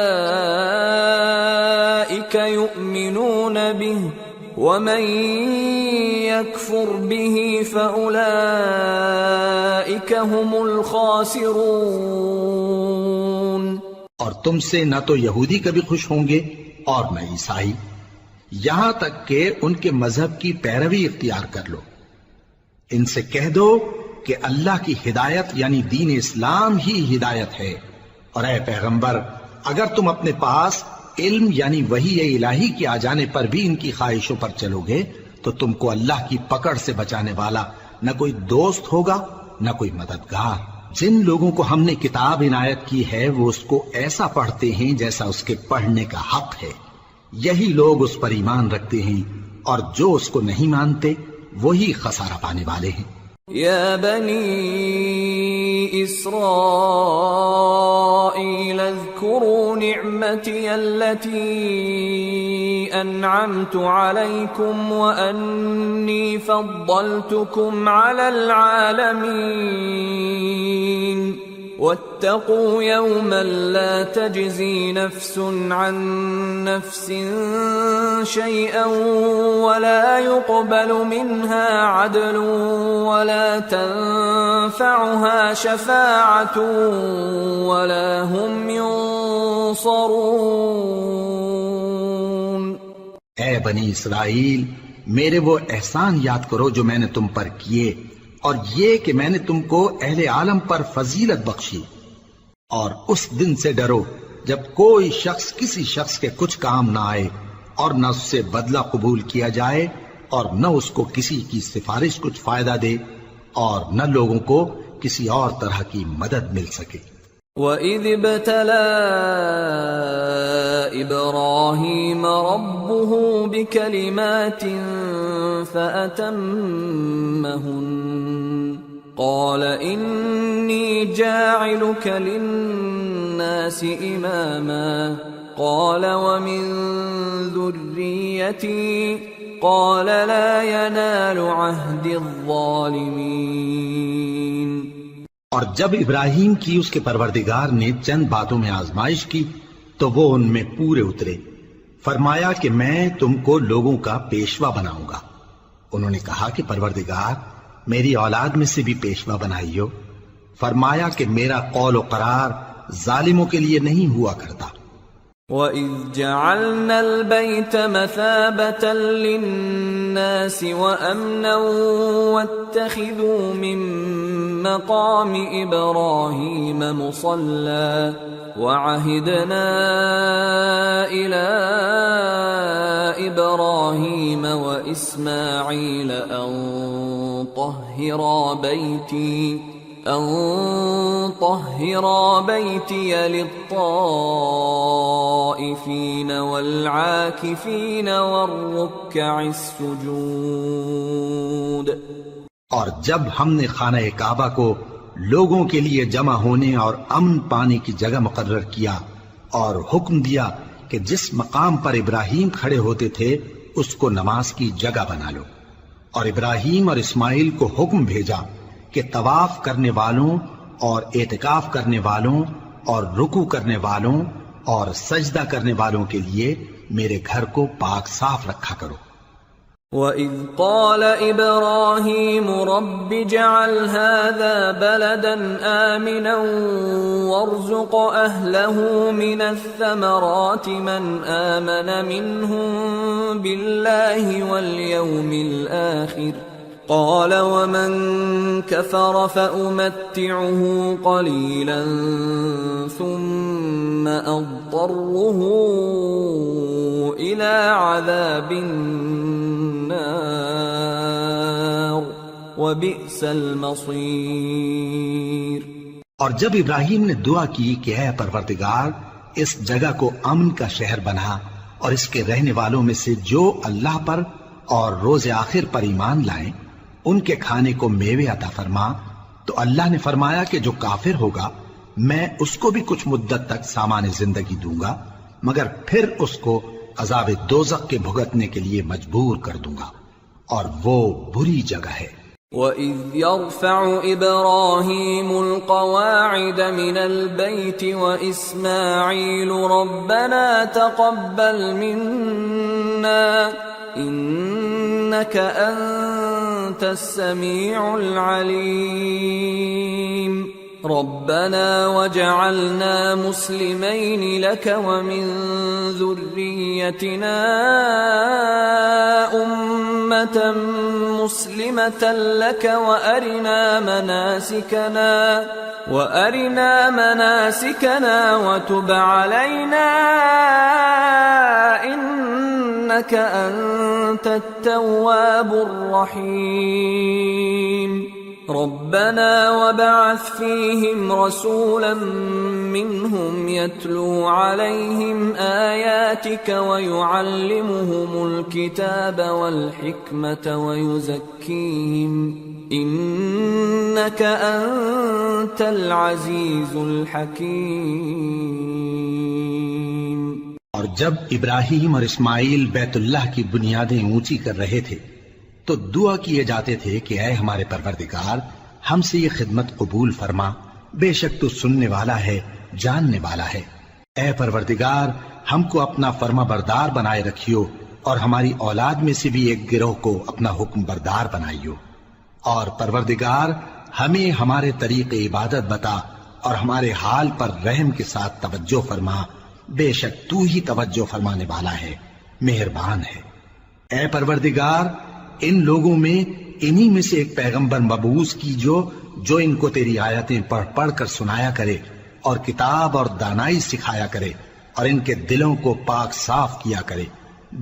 يُؤْمِنُونَ بِهِ وَمَن يَكْفُرْ بِهِ فَأُولَئِكَ هُمُ الْخَاسِرُونَ۔ اور تم سے نہ تو یہودی کبھی خوش ہوں گے اور نہ عیسائی، یہاں تک کہ ان کے مذہب کی پیروی اختیار کر لو۔ ان سے کہہ دو کہ اللہ کی ہدایت یعنی دین اسلام ہی ہدایت ہے، اور اے پیغمبر اگر تم اپنے پاس علم یعنی وحی الہی کے آ جانے پر بھی ان کی خواہشوں پر چلو گے تو تم کو اللہ کی پکڑ سے بچانے والا نہ کوئی دوست ہوگا نہ کوئی مددگار۔ جن لوگوں کو ہم نے کتاب عنایت کی ہے وہ اس کو ایسا پڑھتے ہیں جیسا اس کے پڑھنے کا حق ہے، یہی لوگ اس پر ایمان رکھتے ہیں، اور جو اس کو نہیں مانتے وہی خسارہ پانے والے ہیں۔ یا بنی اسرائیل اذکروا نعمتی التي انعمت علیکم وانی فضلتکم علی العالمین واتقوا يوما لا تجزي نفس عن نفس شيئا ولا يقبل منها عدل ولا تنفعها شفاعة ولا هم ينصرون۔ اے بنی اسرائیل، میرے وہ احسان یاد کرو جو میں نے تم پر کیے، اور یہ کہ میں نے تم کو اہل عالم پر فضیلت بخشی، اور اس دن سے ڈرو جب کوئی شخص کسی شخص کے کچھ کام نہ آئے، اور نہ اس سے بدلہ قبول کیا جائے، اور نہ اس کو کسی کی سفارش کچھ فائدہ دے، اور نہ لوگوں کو کسی اور طرح کی مدد مل سکے۔ وَإِذِ ابْتَلَىٰ إِبْرَاهِيمَ رَبُّهُ بِكَلِمَاتٍ فَأَتَمَّهُنَّ قَالَ إِنِّي جَاعِلُكَ لِلنَّاسِ إِمَامًا قَالَ وَمِن ذُرِّيَّتِي قَالَ لَا يَنَالُ عَهْدِ الظَّالِمِينَ۔ اور جب ابراہیم کی اس کے پروردگار نے چند باتوں میں آزمائش کی تو وہ ان میں پورے اترے۔ فرمایا کہ میں تم کو لوگوں کا پیشوا بناؤں گا۔ انہوں نے کہا کہ پروردگار میری اولاد میں سے بھی پیشوا بنائیو۔ فرمایا کہ میرا قول و قرار ظالموں کے لیے نہیں ہوا کرتا۔ وَإِذْ جَعَلْنَا الْبَيْتَ مَثَابَةً لِلنَّاسِ وَأَمْنًا وَاتَّخِذُوا مِن مَّقَامِ إِبْرَاهِيمَ مُصَلًّى وَعَهِدْنَا إِلَىٰ إِبْرَاهِيمَ وَإِسْمَاعِيلَ أَن طَهِّرَا بَيْتِيَ لِلطَّائِفِينَ وَالْعَاكِفِينَ وَالرُّكَّعِ السُّجُودِ۔ اور جب ہم نے خانہ کعبہ کو لوگوں کے لیے جمع ہونے اور امن پانے کی جگہ مقرر کیا، اور حکم دیا کہ جس مقام پر ابراہیم کھڑے ہوتے تھے اس کو نماز کی جگہ بنا لو، اور ابراہیم اور اسماعیل کو حکم بھیجا کہ طواف کرنے والوں اور اعتکاف کرنے والوں اور رکوع کرنے والوں اور سجدہ کرنے والوں کے لیے میرے گھر کو پاک صاف رکھا کرو۔ وَإِذْ قَالَ إِبْرَاهِيمُ رَبِّ اجْعَلْ هَذَا بَلَدًا آمِنًا وَارْزُقْ أَهْلَهُ مِنَ الثَّمَرَاتِ مَنْ آمَنَ مِنْهُمْ بِاللَّهِ وَالْيَوْمِ الْآخِرِ قَالَ وَمَنْ كَفَرَ فَأُمَتِّعُهُ قَلِيلًا ثُمَّ أَضْطَرُّهُ إِلَى عَذَابِ النَّارِ وَبِئْسَ الْمَصِيرُ۔ اور جب ابراہیم نے دعا کی کہ اے پروردگار اس جگہ کو امن کا شہر بنا اور اس کے رہنے والوں میں سے جو اللہ پر اور روز آخر پر ایمان لائیں ان کے کھانے کو میوے عطا فرما، تو اللہ نے فرمایا کہ جو کافر ہوگا میں اس کو بھی کچھ مدت تک سامان زندگی دوں گا، مگر پھر اس کو عذاب دوزخ کے بھگتنے کے لیے مجبور کر دوں گا، اور وہ بری جگہ ہے۔ وَإِذْ يَرْفَعُ إِبْرَاهِيمُ الْقَوَاعِدَ مِنَ الْبَيْتِ وَإِسْمَاعِيلُ رَبَّنَا تَقَبَّلْ مِنَّا إِنَّكَ أَنْتَ السَّمِيعُ الْعَلِيمُ رَبَّنَا وَاجْعَلْنَا مُسْلِمَيْنِ لَكَ وَمِنْ ذُرِّيَّتِنَا أُمَّةً مُسْلِمَةً لَكَ وَأَرِنَا مَنَاسِكَنَا وَتُبْ عَلَيْنَا إِنَّكَ أَنْتَ التَّوَّابُ الرَّحِيمُ رَبَّنَا وَابْعَثْ فِيهِمْ رَسُولًا مِّنْهُمْ يَتْلُو عَلَيْهِمْ آيَاتِكَ وَيُعَلِّمُهُمُ الْكِتَابَ وَالْحِكْمَةَ وَيُزَكِّيهِمْ إِنَّكَ أَنْتَ الْعَزِيزُ الْحَكِيمُ۔ اور جب ابراہیم اور اسماعیل بیت اللہ کی بنیادیں اونچی کر رہے تھے تو دعا کیے جاتے تھے کہ اے ہمارے پروردگار ہم سے یہ خدمت قبول فرما، بے شک تو سننے والا ہے، جاننے والا ہے۔ اے پروردگار ہم کو اپنا فرما بردار بنائے رکھیو اور ہماری اولاد میں سے بھی ایک گروہ کو اپنا حکم بردار بنائیو، اور پروردگار ہمیں ہمارے طریق عبادت بتا اور ہمارے حال پر رحم کے ساتھ توجہ فرما، بے شک تو ہی توجہ فرمانے والا ہے، مہربان ہے۔ اے پروردگار ان لوگوں میں انہی میں سے ایک پیغمبر مبعوث کی جو ان کو تیری آیتیں پڑھ پڑھ کر سنایا کرے اور کتاب اور دانائی سکھایا کرے اور ان کے دلوں کو پاک صاف کیا کرے،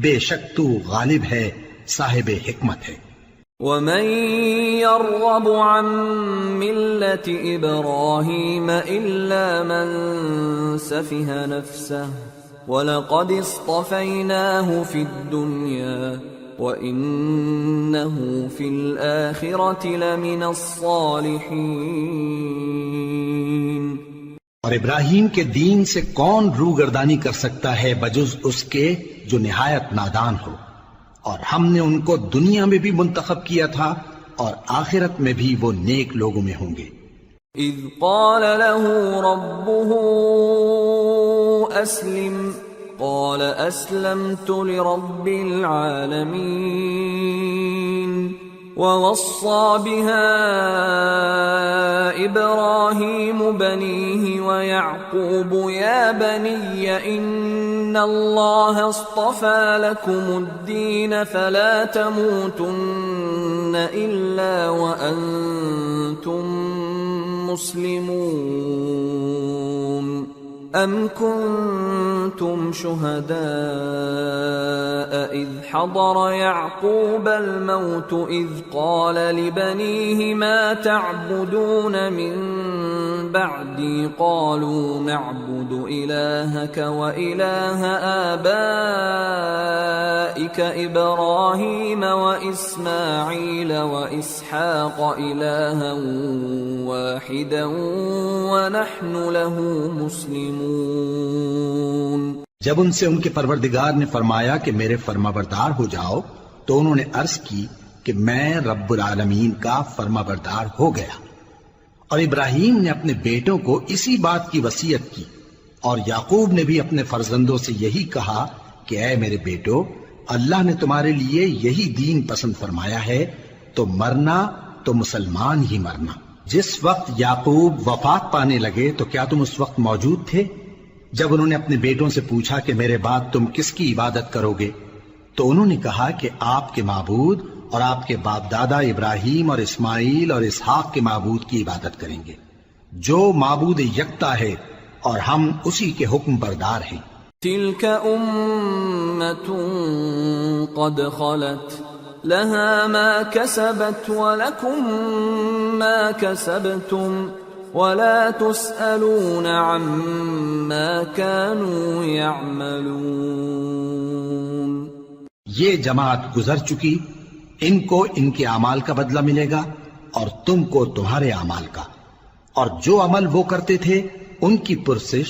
بے شک تو غالب ہے، صاحب حکمت ہے۔ وَمَن يَرْغَبُ عَن مِّلَّةِ إِبْرَاهِيمَ إِلَّا مَن سَفِهَ نَفْسَهُ وَلَقَدِ اصْطَفَيْنَاهُ فِي الدُّنْيَا وَإِنَّهُ فِي الْآخِرَةِ لَمِنَ الصَّالِحِينَ۔ اور ابراہیم کے دین سے کون روگردانی کر سکتا ہے بجز اس کے جو نہایت نادان ہو، اور ہم نے ان کو دنیا میں بھی منتخب کیا تھا اور آخرت میں بھی وہ نیک لوگوں میں ہوں گے۔ اذ قال له ربه اسلم قال اسلمت لرب العالمين ووصى بها ابراهيم بنيه ويعقوب يا بني ان الله اصطفى لكم الدين فلا تموتن الا وانتم مسلمون ام كنتم شهداء اذ حضر يعقوب الموت اذ قال لبنيه ما تعبدون من بعدي قالوا نعبد الهك واله آبائك ابراهيم واسماعيل واسحاق الها واحدا ونحن له مسلمون۔ جب ان سے ان کے پروردگار نے فرمایا کہ میرے فرمانبردار ہو جاؤ تو انہوں نے عرض کی کہ میں رب العالمین کا فرمانبردار ہو گیا، اور ابراہیم نے اپنے بیٹوں کو اسی بات کی وصیت کی، اور یعقوب نے بھی اپنے فرزندوں سے یہی کہا کہ اے میرے بیٹو، اللہ نے تمہارے لیے یہی دین پسند فرمایا ہے، تو مرنا تو مسلمان ہی مرنا۔ جس وقت یعقوب وفات پانے لگے تو کیا تم اس وقت موجود تھے؟ جب انہوں نے اپنے بیٹوں سے پوچھا کہ میرے بعد تم کس کی عبادت کرو گے، تو انہوں نے کہا کہ آپ کے معبود اور آپ کے باپ دادا ابراہیم اور اسماعیل اور اسحاق کے معبود کی عبادت کریں گے، جو معبود یکتا ہے اور ہم اسی کے حکم بردار ہیں۔ تلك أمة قد خلت لها ما كسبت ولكم ما كسبتم ولا تسألون عما كانوا يعملون۔ یہ جماعت گزر چکی، ان کو ان کے اعمال کا بدلہ ملے گا اور تم کو تمہارے اعمال کا، اور جو عمل وہ کرتے تھے ان کی پرسش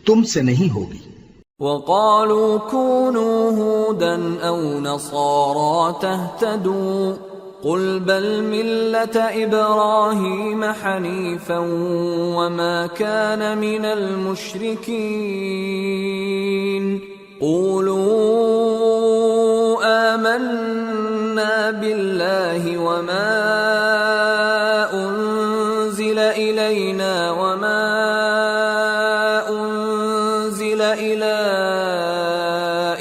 تم سے نہیں ہوگی۔ وقالوا كونوا هودا أو نصارى تهتدوا قل بل ملة إبراهيم حنيفا وما كان من المشركين قولوا آمنا بالله وما أنزل إلينا وما أنزل إلى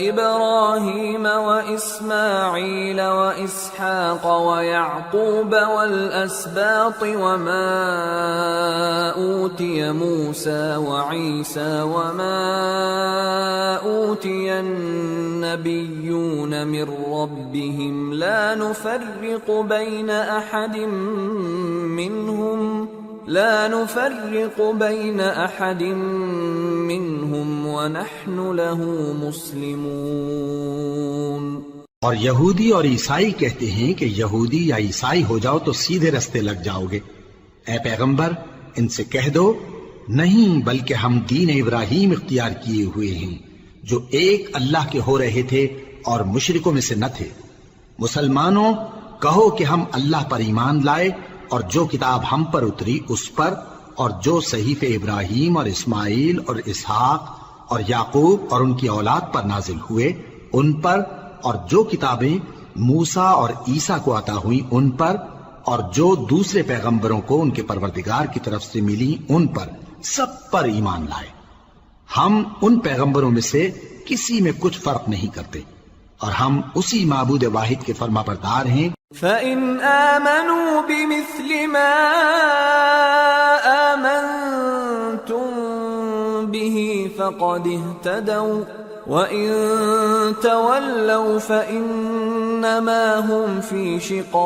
إبراهيم وإسماعيل وإسحاق ويعقوب والأسباط وما أوتي موسى وعيسى وما أوتي النبيون من ربهم لا نفرق بين أحد منهم ونحن له مسلمون۔ اور یہودی اور عیسائی کہتے ہیں کہ یہودی یا عیسائی ہو جاؤ تو سیدھے رستے لگ جاؤ گے۔ اے پیغمبر ان سے کہہ دو نہیں، بلکہ ہم دین ابراہیم اختیار کیے ہوئے ہیں جو ایک اللہ کے ہو رہے تھے اور مشرکوں میں سے نہ تھے۔ مسلمانوں کہو کہ ہم اللہ پر ایمان لائے اور جو کتاب ہم پر اتری اس پر، اور جو صحیفے ابراہیم اور اسماعیل اور اسحاق اور یعقوب اور ان کی اولاد پر نازل ہوئے ان پر، اور جو کتابیں موسیٰ اور عیسیٰ کو عطا ہوئیں ان پر، اور جو دوسرے پیغمبروں کو ان کے پروردگار کی طرف سے ملی ان پر، سب پر ایمان لائے۔ ہم ان پیغمبروں میں سے کسی میں کچھ فرق نہیں کرتے، اور ہم اسی معبود واحد کے فرما بردار ہیں۔ فَإِنْ آمَنُوا بِمِثْلِ مَا آمَنْتُمْ بِهِ فَقَدِ اهْتَدَوْا وَإِنْ تَوَلَّوْا فَإِنَّمَا هُمْ فِي شِقَاقٍ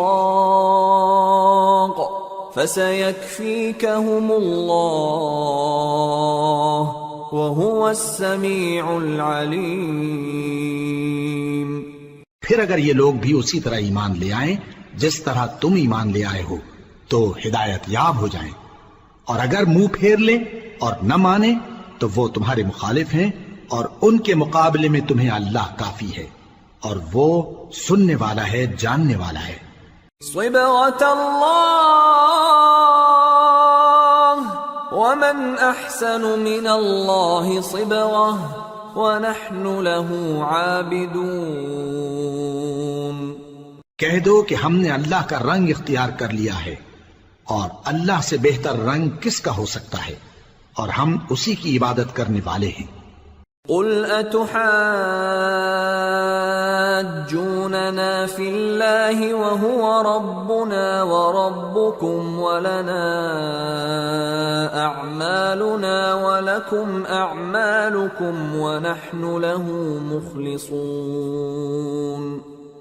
فَسَيَكْفِيكَهُمُ اللَّهُ وَهُوَ السَّمِيعُ الْعَلِيمُ۔ پھر اگر یہ لوگ بھی اسی طرح ایمان لے آئیں جس طرح تم ایمان لے آئے ہو تو ہدایت یاب ہو جائیں، اور اگر منہ پھیر لیں اور نہ مانیں تو وہ تمہارے مخالف ہیں، اور ان کے مقابلے میں تمہیں اللہ کافی ہے، اور وہ سننے والا ہے، جاننے والا ہے۔ صبغة الله ومن أحسن من الله صبغة وَنَحْنُ لَهُ عَابِدُونَ۔ کہہ دو کہ ہم نے اللہ کا رنگ اختیار کر لیا ہے، اور اللہ سے بہتر رنگ کس کا ہو سکتا ہے، اور ہم اسی کی عبادت کرنے والے ہیں۔ قُلْ أَتُحَاجُّونَنَا فِي اللَّهِ وَهُوَ رَبُّنَا وَرَبُّكُمْ وَلَنَا أَعْمَالُنَا وَلَكُمْ أَعْمَالُكُمْ وَنَحْنُ لَهُ مُخْلِصُونَ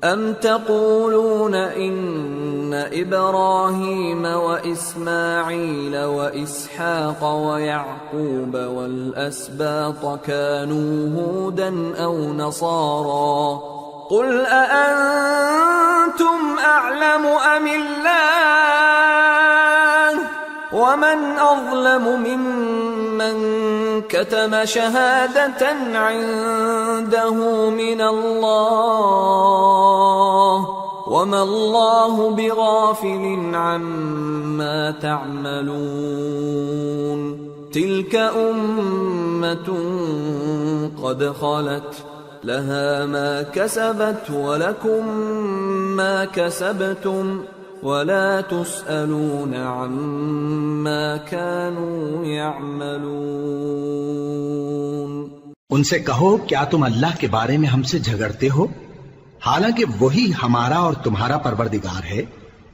أَمْ تَقُولُونَ إِنَّ إِبْرَاهِيمَ وَإِسْمَاعِيلَ وَإِسْحَاقَ وَيَعْقُوبَ وَالْأَسْبَاطَ كَانُوا هُودًا أَوْ نَصَارَى قُلْ أَأَنْتُمْ أَعْلَمُ أَمِ اللَّهُ وَمَنْ أَظْلَمُ مِمَّنْ كَتَمَ شَهَادَةً عِنْدَهُ مِنَ اللَّهِ وما الله بغافل عما تعملون تلك أمة قد خلت لها ما كسبت ولكم ما كسبتم ولا تسألون عما كانوا يعملون۔ ان سے کہو کیا تم اللہ کے بارے میں ہم سے جھگڑتے ہو، حالانکہ وہی ہمارا اور تمہارا پروردگار ہے،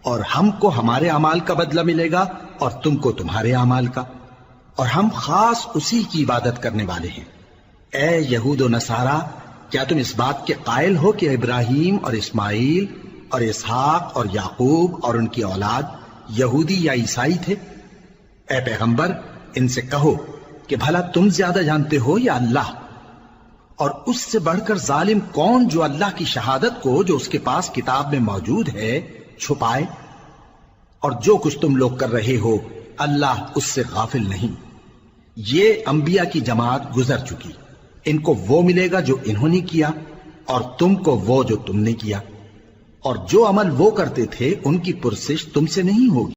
اور ہم کو ہمارے اعمال کا بدلہ ملے گا اور تم کو تمہارے اعمال کا، اور ہم خاص اسی کی عبادت کرنے والے ہیں۔ اے یہود و نصارا، کیا تم اس بات کے قائل ہو کہ ابراہیم اور اسماعیل اور اسحاق اور یعقوب اور ان کی اولاد یہودی یا عیسائی تھے؟ اے پیغمبر، ان سے کہو کہ بھلا تم زیادہ جانتے ہو یا اللہ؟ اور اس سے بڑھ کر ظالم کون جو اللہ کی شہادت کو جو اس کے پاس کتاب میں موجود ہے چھپائے؟ اور جو کچھ تم لوگ کر رہے ہو اللہ اس سے غافل نہیں۔ یہ انبیاء کی جماعت گزر چکی، ان کو وہ ملے گا جو انہوں نے کیا اور تم کو وہ جو تم نے کیا، اور جو عمل وہ کرتے تھے ان کی پرسش تم سے نہیں ہوگی۔